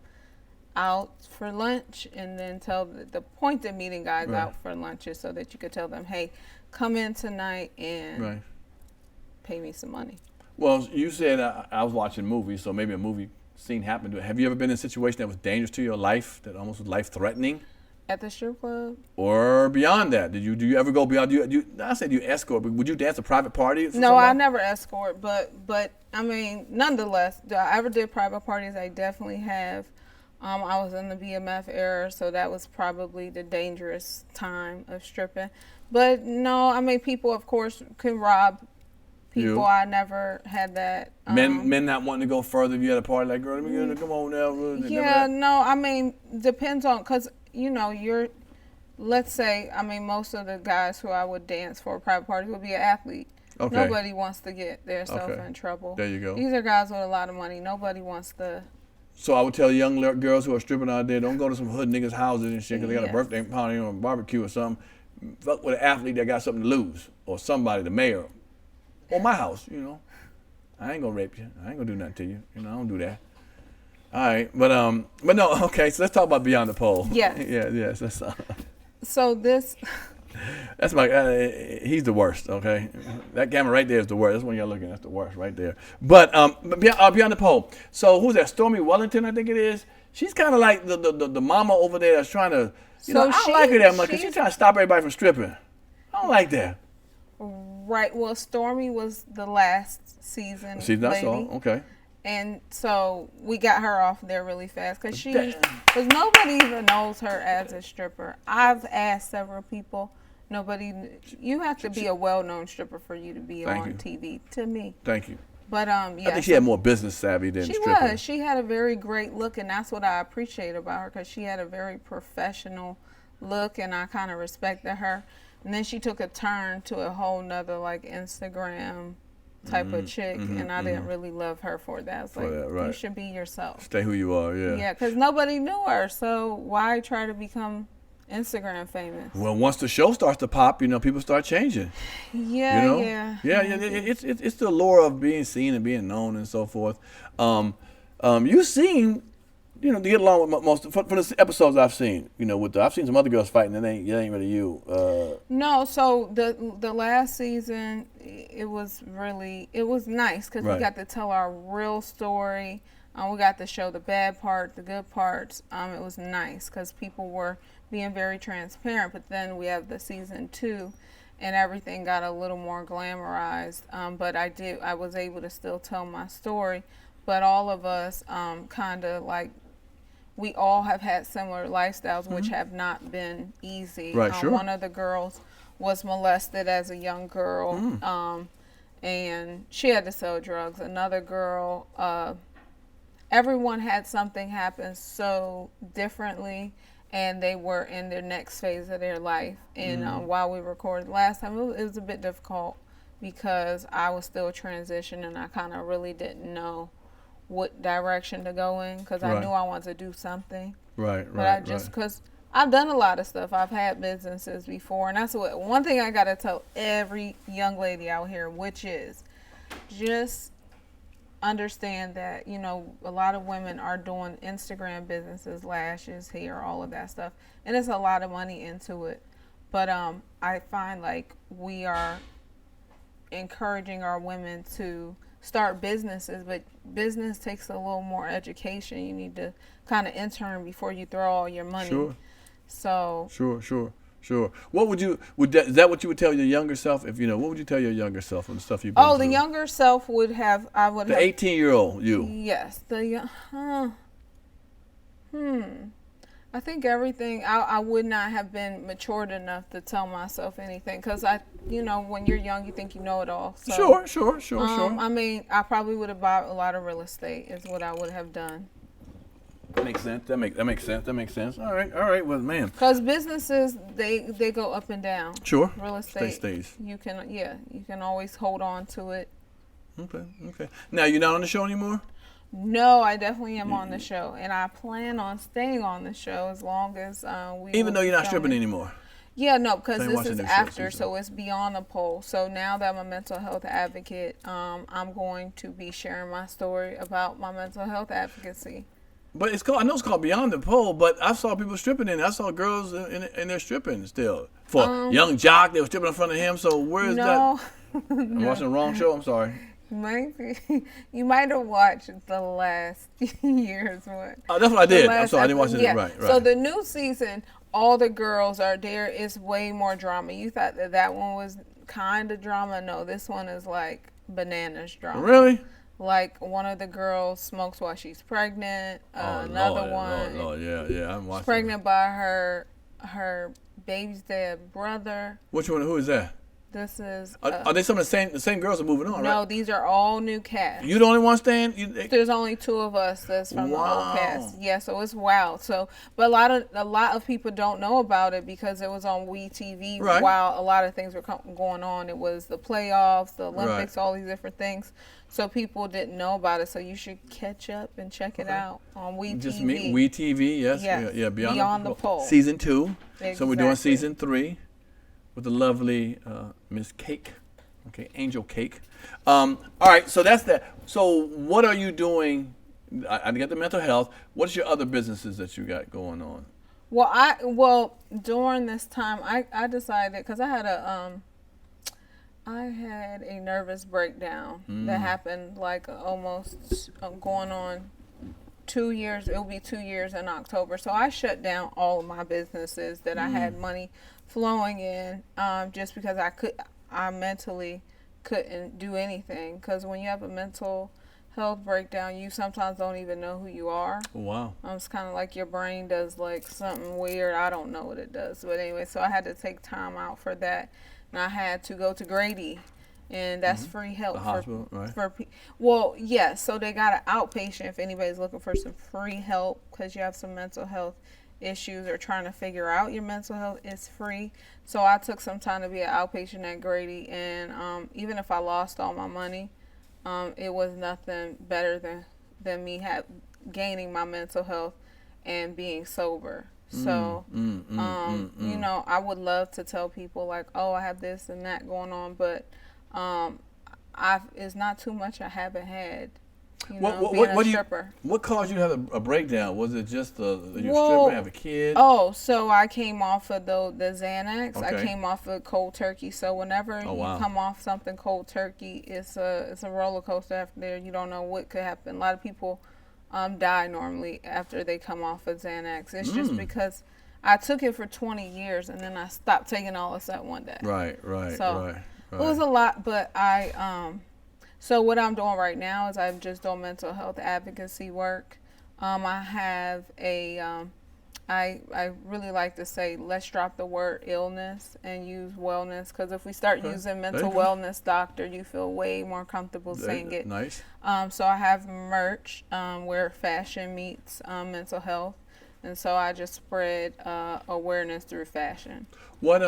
Speaker 2: out for lunch, and then tell the point of meeting guys out for lunch is so that you could tell them, hey, come in tonight and pay me some money.
Speaker 1: Well, you said I was watching movies, so maybe a movie scene happened. Have you ever been in a situation that was dangerous to your life, that almost was life-threatening?
Speaker 2: At the strip club?
Speaker 1: Or beyond that? Do you ever go beyond? I said you escort, but would you dance a private party?
Speaker 2: No, I never escort, but I mean, nonetheless, I ever did private parties. I definitely have. I was in the BMF era, so that was probably the dangerous time of stripping. But no, I mean, people, of course, can rob people. I never had that.
Speaker 1: Men not wanting to go further if you had a party like, girl, let me come on now.
Speaker 2: Yeah, no, I mean, depends on, because, you know, let's say, I mean, most of the guys who I would dance for a private party would be an athlete. Okay. Nobody wants to get themselves in trouble.
Speaker 1: There you go.
Speaker 2: These are guys with a lot of money. Nobody wants to.
Speaker 1: So I would tell young girls who are stripping out there, don't go to some hood niggas' houses and shit because they got a birthday party or a barbecue or something. Fuck with an athlete that got something to lose, or somebody, the mayor, or my house, you know. I ain't gonna rape you. I ain't gonna do nothing to you. You know, I don't do that. All right, but no, okay. So let's talk about Beyond the Pole.
Speaker 2: Yes.
Speaker 1: yes. That's.
Speaker 2: So this.
Speaker 1: That's my. He's the worst. Okay, that camera right there is the worst. That's when you're looking. That's the worst right there. But Beyond the Pole. So who's that? Stormy Wellington, I think it is. She's kind of like the mama over there that's trying to. I don't like her that much because she's trying to stop everybody from stripping. I don't like that.
Speaker 2: Right. Well, Stormy was the last season.
Speaker 1: That's all. Okay.
Speaker 2: And so we got her off there really fast because nobody even knows her as a stripper. I've asked several people. You have to be a well-known stripper for you to be on TV, to me.
Speaker 1: Thank you.
Speaker 2: But I
Speaker 1: think she had more business savvy than stripper.
Speaker 2: She had a very great look, and that's what I appreciate about her, because she had a very professional look, and I kind of respected her. And then she took a turn to a whole nother like Instagram type of chick, and I didn't really love her for that. I was like, you should be yourself.
Speaker 1: Stay who you are, yeah.
Speaker 2: Yeah, because nobody knew her, so why try to become Instagram famous?
Speaker 1: Well, once the show starts to pop, people start changing.
Speaker 2: Yeah.
Speaker 1: It's the allure of being seen and being known and so forth. You seem, to get along with most from the episodes I've seen. I've seen some other girls fighting, and it ain't really you.
Speaker 2: No, so the last season, it was nice because we got to tell our real story. We got to show the bad part, the good parts. It was nice because people were being very transparent. But then we have the season 2, and everything got a little more glamorized. But I was able to still tell my story. But all of us kind of like, we all have had similar lifestyles, which have not been easy.
Speaker 1: Right, sure.
Speaker 2: One of the girls was molested as a young girl, and she had to sell drugs. Another girl, everyone had something happen so differently, and they were in their next phase of their life. And while we recorded last time, it was a bit difficult because I was still transitioning. I kind of really didn't know what direction to go in because I knew I wanted to do something. But because I've done a lot of stuff. I've had businesses before, and that's one thing I got to tell every young lady out here, which is just understand that, a lot of women are doing Instagram businesses, lashes, hair, all of that stuff, and it's a lot of money into it. But I find like we are encouraging our women to start businesses, but business takes a little more education. You need to kind of intern before you throw all your money.
Speaker 1: Sure.
Speaker 2: So.
Speaker 1: Sure. What is that what you would tell your younger self? What would you tell your younger self on the stuff you've been through?
Speaker 2: The younger self would have,
Speaker 1: the 18-year-old you.
Speaker 2: Yes. I think everything, I would not have been matured enough to tell myself anything because when you're young, you think you know it all. So,
Speaker 1: Sure.
Speaker 2: I mean, I probably would have bought a lot of real estate is what I would have done.
Speaker 1: That makes sense. That makes sense. All right. Well, man.
Speaker 2: Because businesses, they go up and down.
Speaker 1: Sure.
Speaker 2: Real estate
Speaker 1: stays.
Speaker 2: You can always hold on to it.
Speaker 1: Okay. Now you're not on the show anymore?
Speaker 2: No, I definitely am on the show, and I plan on staying on the show as long as we.
Speaker 1: Even though you're not stripping anymore.
Speaker 2: Yeah, no, because this is after, so it's beyond the pole. So now that I'm a mental health advocate, I'm going to be sharing my story about my mental health advocacy.
Speaker 1: But it's called, I know it's called Beyond the Pole, but I saw people stripping in it. I saw girls in there stripping still. For Young Jock, they were stripping in front of him. So where is that? I'm watching the wrong show. I'm sorry.
Speaker 2: Maybe you might have watched the last year's one.
Speaker 1: Oh, that's what I did. I'm sorry, I didn't watch it. Yeah. Right.
Speaker 2: So the new season, all the girls are there. It's way more drama. You thought that one was kind of drama. No, this one is like bananas drama.
Speaker 1: Really?
Speaker 2: Like one of the girls smokes while she's pregnant. Another one,
Speaker 1: yeah, I'm watching.
Speaker 2: She's pregnant by her baby's dead brother.
Speaker 1: Which one? Who is that?
Speaker 2: This is.
Speaker 1: Are they some of the same girls are moving on?
Speaker 2: No,
Speaker 1: right?
Speaker 2: These are all new cast.
Speaker 1: You the only one staying?
Speaker 2: There's only 2 of us that's from the old cast. Yeah, so it's wild. So, but a lot of people don't know about it because it was on WeTV while a lot of things were going on. It was the playoffs, the Olympics, all these different things. So people didn't know about it. So you should catch up and check it out on WeTV.
Speaker 1: Just me, WeTV, yes. Yeah,
Speaker 2: Beyond the Pole.
Speaker 1: Season 2.
Speaker 2: Exactly.
Speaker 1: So we're doing season 3 with the lovely Miss Kake. Okay, Angel Kake. All right, so that's that. So what are you doing? I got the mental health. What's your other businesses that you got going on?
Speaker 2: Well, during this time, I decided, because I had a nervous breakdown that happened like almost going on 2 years. It'll be 2 years in October. So I shut down all of my businesses that I had money flowing in, just because I mentally couldn't do anything. Because when you have a mental health breakdown, you sometimes don't even know who you are.
Speaker 1: Oh, wow.
Speaker 2: It's kind of like your brain does like something weird. I don't know what it does. But anyway, so I had to take time out for that. And I had to go to Grady. And that's free help.
Speaker 1: The hospital, right?
Speaker 2: Well, yes. So they got an outpatient if anybody's looking for some free help because you have some mental health issues or trying to figure out your mental health. It's free. So I took some time to be an outpatient at Grady. And even if I lost all my money, it was nothing better than me gaining my mental health and being sober. So, you know, I would love to tell people like, oh, I have this and that going on, but it's not too much I haven't had. You know, being a stripper.
Speaker 1: What caused you to have a breakdown? Was it just your stripper, have a kid?
Speaker 2: Oh, so I came off of the Xanax. Okay. I came off of cold turkey. So whenever you come off something cold turkey, it's a roller coaster after there. You don't know what could happen. A lot of people die normally after they come off of Xanax. It's just because I took it for 20 years and then I stopped taking all this at one day. Right. So it was a lot, but so what I'm doing right now is I'm just doing mental health advocacy work. I have I really like to say, let's drop the word illness and use wellness, because if we start using mental wellness doctor, you feel way more comfortable saying it.
Speaker 1: Nice.
Speaker 2: So I have merch where fashion meets mental health, and so I just spread awareness through fashion.
Speaker 1: What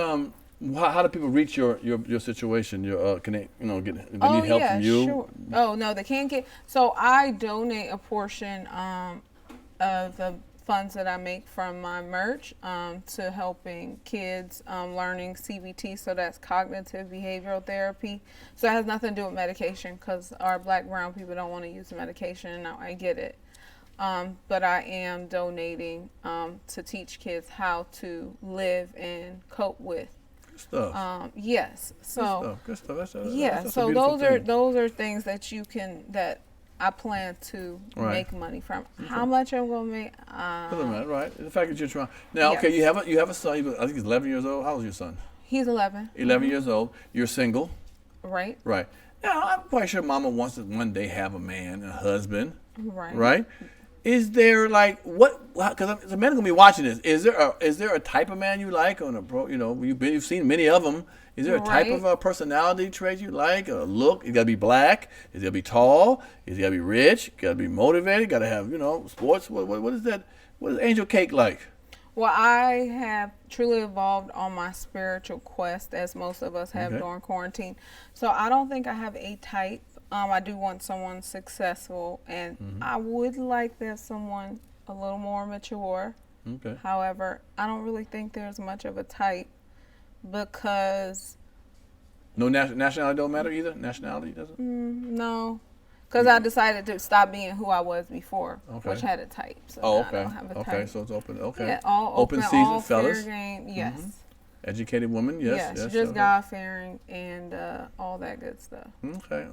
Speaker 1: How do people reach your situation? Can they get they need help from you?
Speaker 2: Sure. Oh no, they can't get. So I donate a portion of the funds that I make from my merch to helping kids learning CBT. So that's cognitive behavioral therapy. So it has nothing to do with medication, because our black brown people don't want to use the medication, and I get it. But I am donating to teach kids how to live and cope with.
Speaker 1: Good stuff.
Speaker 2: Yes. So
Speaker 1: good stuff. That's
Speaker 2: so those are things that I plan to make money from. Okay. How much I'm gonna make?
Speaker 1: Doesn't matter, right? The fact that you're trying. Now, okay, you have a son. I think he's 11 years old. How old is your son?
Speaker 2: He's 11.
Speaker 1: 11 years old. You're single.
Speaker 2: Right.
Speaker 1: Right. Now, I'm quite sure Mama wants to one day have a man, a husband.
Speaker 2: Right.
Speaker 1: Right. Is there like because the men are gonna be watching this. Is there a type of man you like on a you've seen many of them. Is there a type of personality trait you like? A look? It gotta be black. Is it gotta be tall? Is it gotta be rich? Gotta be motivated? Gotta have sports? What is that? What is Angel Kake like?
Speaker 2: Well, I have truly evolved on my spiritual quest, as most of us have during quarantine. So I don't think I have a type. I do want someone successful, and I would like to have someone a little more mature.
Speaker 1: Okay.
Speaker 2: However, I don't really think there's much of a type because...
Speaker 1: No nationality don't matter either? Nationality doesn't?
Speaker 2: No. Because I decided to stop being who I was before, which had a type. So
Speaker 1: okay.
Speaker 2: I don't have a type.
Speaker 1: Okay, so it's open. Okay.
Speaker 2: Yeah, all
Speaker 1: open season,
Speaker 2: all
Speaker 1: fellas.
Speaker 2: Fair game, yes.
Speaker 1: Educated woman, yes.
Speaker 2: Yes, just God-fearing and all that good stuff.
Speaker 1: Okay.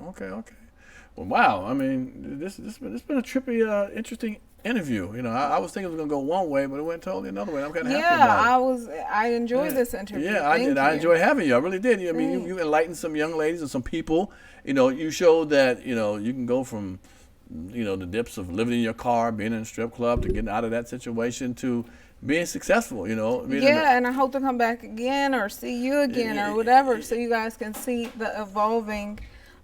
Speaker 1: Well, wow. I mean, this has been a trippy, interesting interview. You know, I was thinking it was going to go one way, but it went totally another way. I'm kind of happy about it.
Speaker 2: I enjoyed this interview.
Speaker 1: Yeah, I enjoyed having you. I really did. I mean, you enlightened some young ladies and some people. You know, you showed that, you know, you can go from, you know, the dips of living in your car, being in a strip club, to getting out of that situation to being successful, you know.
Speaker 2: And I hope to come back again or see you again or whatever, so you guys can see the evolving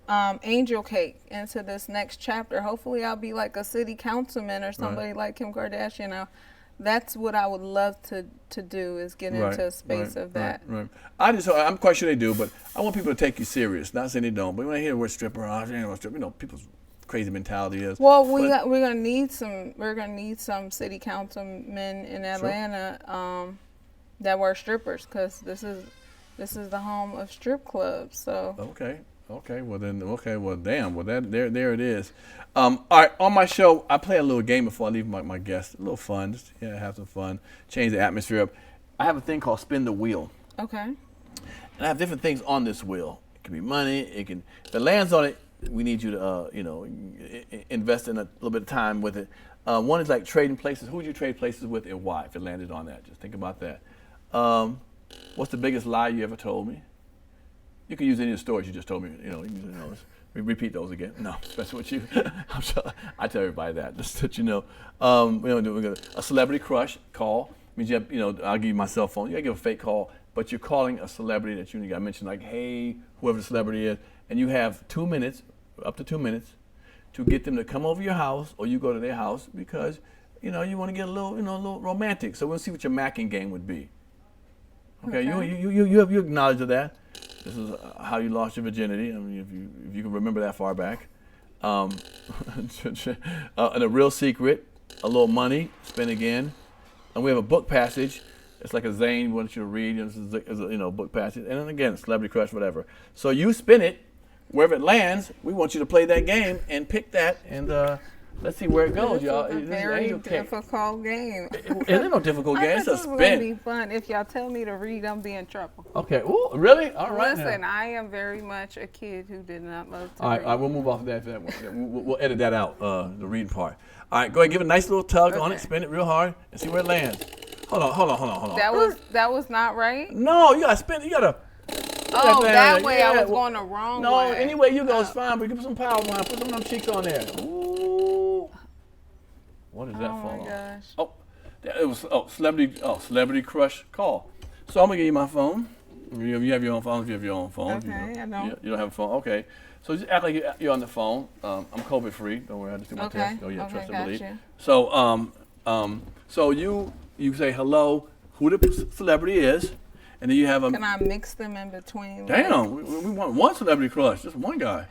Speaker 2: Angel Cake into this next chapter. Hopefully I'll be like a city councilman or somebody like Kim Kardashian. Now, that's what I would love to do, is get into a space of that.
Speaker 1: Right. I'm quite sure they do, but I want people to take you serious. Not saying they don't, but when I hear the word stripper, you know, people's crazy mentality is.
Speaker 2: Well, we're gonna need some city councilmen in Atlanta that were strippers, because this is the home of strip clubs. So
Speaker 1: Well, damn. Well, there it is. All right, on my show, I play a little game before I leave my guests. A little fun, just have some fun, change the atmosphere up. I have a thing called spin the wheel.
Speaker 2: Okay.
Speaker 1: And I have different things on this wheel. It can be money. It can. If it lands on it, we need you to invest in a little bit of time with it. One is like trading places. Who would you trade places with and why? If it landed on that, just think about that. What's the biggest lie you ever told me? You can use any of the stories you just told me. Repeat those again. No, especially with you. I'm sure I tell everybody that, just that you know. We're gonna a celebrity crush call means you have, I'll give you my cell phone. You gotta give a fake call, but you're calling a celebrity that you got mentioned, like, hey, whoever the celebrity is, and you have 2 minutes, up to 2 minutes, to get them to come over your house, or you go to their house, because you want to get a little romantic. So we'll see what your macking game would be. Okay. You acknowledge that. This is how you lost your virginity. I mean, if you can remember that far back. And a real secret, a little money, spin again. And we have a book passage. It's like a Zane wants you to read. This is a book passage. And then again, celebrity crush, whatever. So you spin it. Wherever it lands, we want you to play that game and pick that. And let's see where it goes, y'all.
Speaker 2: It's a very difficult game.
Speaker 1: It ain't no difficult game. It's a spin.
Speaker 2: It's going to be fun. If y'all tell me to read, I'm be in trouble.
Speaker 1: Okay. Ooh, really? All right.
Speaker 2: Listen, I am very much a kid who did not love to read.
Speaker 1: All right, we'll move off of that. We'll edit that out, the reading part. All right, go ahead, give it a nice little tug on it, spin it real hard, and see where it lands. Hold on.
Speaker 2: That was not right?
Speaker 1: No, you got to spin it. You got to.
Speaker 2: Oh, that way. I was going the wrong way.
Speaker 1: No, any way you go is fine, but give some power on. Put some of them cheeks on there. Ooh. What is that for?
Speaker 2: Oh, my gosh.
Speaker 1: Oh, it was celebrity crush call. So I'm going to give you my phone. You have your own phone. If you have your own phone.
Speaker 2: Okay, I don't.
Speaker 1: You don't have a phone? Okay. So just act like you're on the phone. I'm COVID free. Don't worry, I just do my test. Oh, yeah, trust and believe.
Speaker 2: You.
Speaker 1: So you say hello, who the celebrity is, and then you have a.
Speaker 2: Can I mix them in between?
Speaker 1: Damn, we want one celebrity crush, just one guy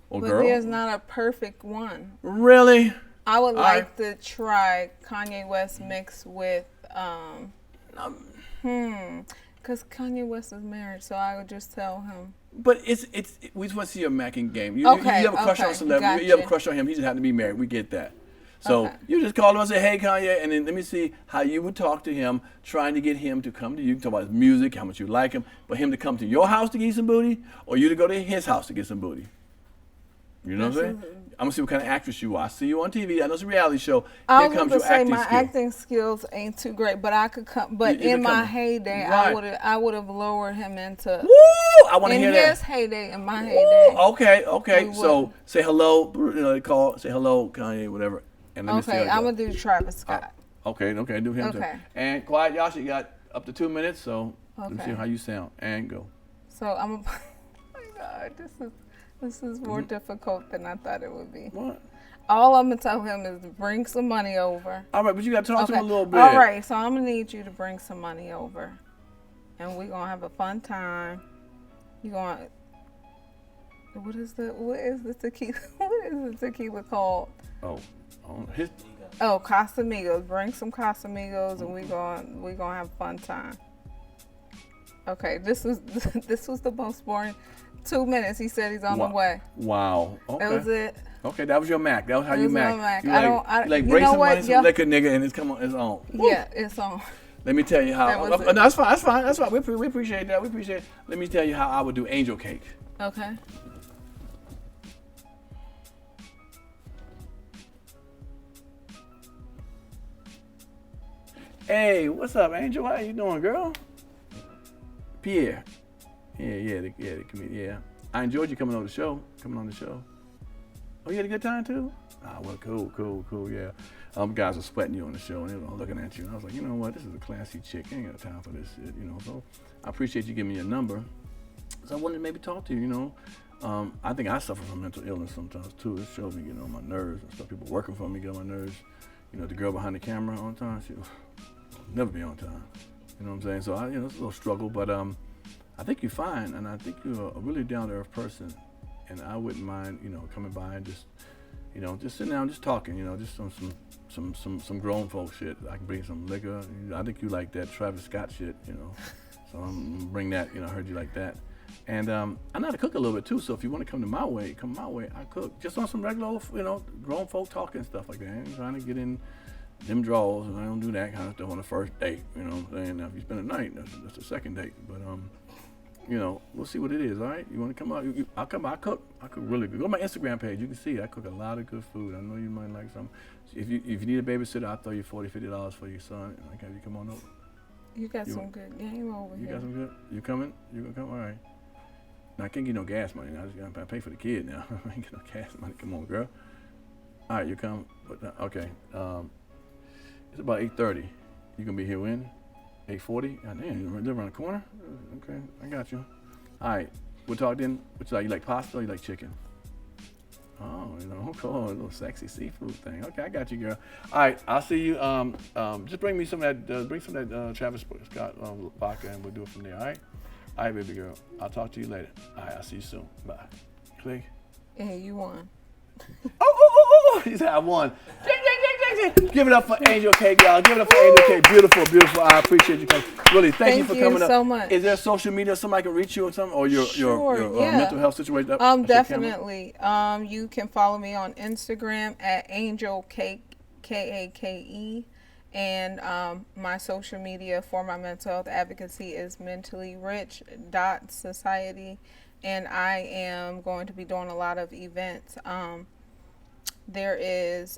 Speaker 1: or girl.
Speaker 2: But there's not a perfect one.
Speaker 1: Really?
Speaker 2: I would like to try Kanye West mixed with because Kanye West is married, so I would just tell him.
Speaker 1: But we just want to see a macking game. You have a crush on a celebrity.
Speaker 2: Gotcha.
Speaker 1: You have a crush on him. He just happened to be married. We get that. So you just call him and say, hey, Kanye, and then let me see how you would talk to him, trying to get him to come to you. You can talk about his music, how much you like him, but him to come to your house to get some booty, or you to go to his house to get some booty. You know what I'm saying? I'm going to see what kind of actress you are. I see you on TV. I know it's a reality show.
Speaker 2: I was going to say my acting skills ain't too great, but I could come. But in my heyday, right. I would have lowered him into.
Speaker 1: Woo! I want to hear that.
Speaker 2: In his heyday, in my heyday.
Speaker 1: Okay. So say hello. They call. Say hello, Kanye, whatever. And let me see
Speaker 2: I'm gonna do Travis Scott.
Speaker 1: Okay, do him too. And quiet, y'all. You got up to 2 minutes, so let me see how you sound. And go.
Speaker 2: So I'm. Oh my God, this is more difficult than I thought it would be.
Speaker 1: What?
Speaker 2: All I'm gonna tell him is to bring some money over.
Speaker 1: All right, but you gotta talk to him a little bit.
Speaker 2: All right, so I'm gonna need you to bring some money over, and we're gonna have a fun time. You gonna. What is the tequila? What is the tequila called? Casamigos. Bring some Casamigos, and we gonna have a fun time. Okay, this was the most boring 2 minutes. He said he's on the way.
Speaker 1: Wow. Okay.
Speaker 2: That was it.
Speaker 1: Okay, that was your Mac. That was how you Mac. You like
Speaker 2: you
Speaker 1: break
Speaker 2: know
Speaker 1: some money, some
Speaker 2: what?
Speaker 1: liquor, nigga, and it's on.
Speaker 2: Yeah, it's on.
Speaker 1: Let me tell you how.
Speaker 2: That was it.
Speaker 1: No, that's fine. We appreciate that. Let me tell you how I would do angel cake.
Speaker 2: Okay.
Speaker 1: Hey, what's up, Angel? How you doing, girl? Pierre. The comedian. Yeah. I enjoyed you coming on the show. Oh, you had a good time too? Well, cool, yeah. Guys were sweating you on the show and they were looking at you. And I was like, you know what? This is a classy chick. I ain't got time for this shit, So I appreciate you giving me your number. So I wanted to maybe talk to you, I think I suffer from mental illness sometimes too. It shows me, my nerves and stuff. People working for me get on my nerves. The girl behind the camera on time, she'll never be on time. You know what I'm saying? So it's a little struggle, but I think you're fine, and I think you're a really down-to-earth person. And I wouldn't mind, coming by and just sitting down, just talking, just some grown folk shit. I can bring some liquor. I think you like that Travis Scott shit, So I'm gonna bring that. I heard you like that. And I know how to cook a little bit too. So if you want to come my way. I cook just on some regular, grown folk talking stuff like that. I ain't trying to get in them draws, and I don't do that kind of stuff on the first date. You know what I'm saying? Now if you spend a night, that's the second date. But we'll see what it is. All right, you want to come out? I'll come. I cook really good. Go to my Instagram page. You can see I cook a lot of good food. I know you might like some. If you need a babysitter, I'll throw you $40-$50 for your son. I can have you come on over.
Speaker 2: You got some good game over here.
Speaker 1: You got some good. You coming? You gonna come? All right. Now I can't get no gas money. Now I just gotta pay for the kid now. I ain't got no gas money. Come on, girl. All right, you come. But okay. It's about 8:30. You gonna be here when? 8:40? God damn, you live around the corner? Okay, I got you. All right, we'll talk then. What you like? You like pasta or you like chicken? Oh, cool, a little sexy seafood thing. Okay, I got you, girl. All right, I'll see you. Just bring me some of that, Travis Scott vodka, and we'll do it from there. All right? All right, baby girl. I'll talk to you later. All right, I'll see you soon. Bye. Click.
Speaker 2: Yeah, you won.
Speaker 1: Oh! He said I won. Give it up for Angel Cake, y'all. Give it up for Angel Cake. Beautiful. I appreciate you coming. Really, thank you for coming up.
Speaker 2: So much.
Speaker 1: Is there social media somebody can reach you or something, or your mental health situation?
Speaker 2: Definitely. You can follow me on Instagram at Angel Cake, Kake, and my social media for my mental health advocacy is mentallyRich.society, and I am going to be doing a lot of events. There is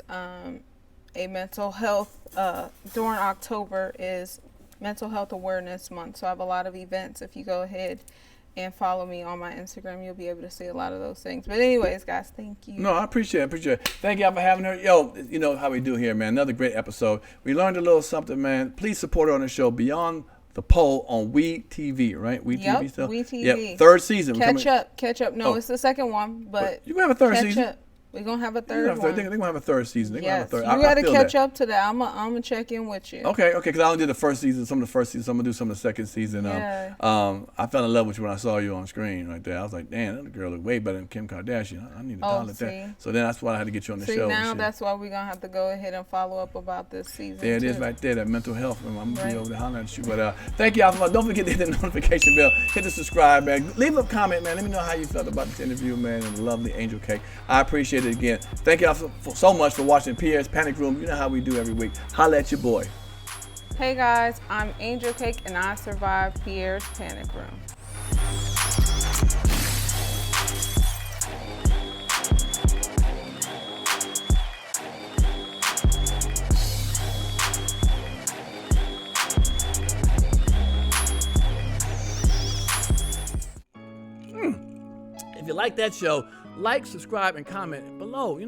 Speaker 2: a mental health, during October is Mental Health Awareness Month. So I have a lot of events. If you go ahead and follow me on my Instagram, you'll be able to see a lot of those things. But anyways, guys, thank you.
Speaker 1: No, I appreciate it. Thank y'all for having her. Yo, you know how we do here, man. Another great episode. We learned a little something, man. Please support her on the show Beyond the Pole on We TV, right? We TV still?
Speaker 2: We TV.
Speaker 1: Yep, third season.
Speaker 2: Catch up. No, it's the second one, but
Speaker 1: you can have a third season.
Speaker 2: Up. We're going to have a third one.
Speaker 1: They're going to have a third season.
Speaker 2: Yes. You got to catch up to that. I'm going to check in with you.
Speaker 1: Okay, because I only did the first season, some of the first season, so I'm going to do some of the second season.
Speaker 2: Yeah.
Speaker 1: I fell in love with you when I saw you on screen right there. I was like, damn, that girl look way better than Kim Kardashian. I need to talent that. So then that's why I had to get you on the show.
Speaker 2: Now that's why we're going to have to go ahead and follow up about this season.
Speaker 1: There it is right there, that mental health. I'm going to be over there hollering at you. But thank y'all. Don't forget to hit the notification bell. Hit the subscribe, man. Leave a comment, man. Let me know how you felt about this interview, man, and the lovely Angel Cake. I appreciate it again. Thank y'all so much for watching Pierre's Panic Room. You know how we do every week. Holla at your boy.
Speaker 2: Hey guys, I'm Angel Cake and I survived Pierre's Panic Room.
Speaker 1: If you like that show, like, subscribe, and comment below. Hit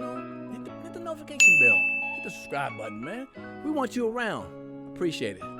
Speaker 1: the notification bell. Hit the subscribe button, man. We want you around. Appreciate it.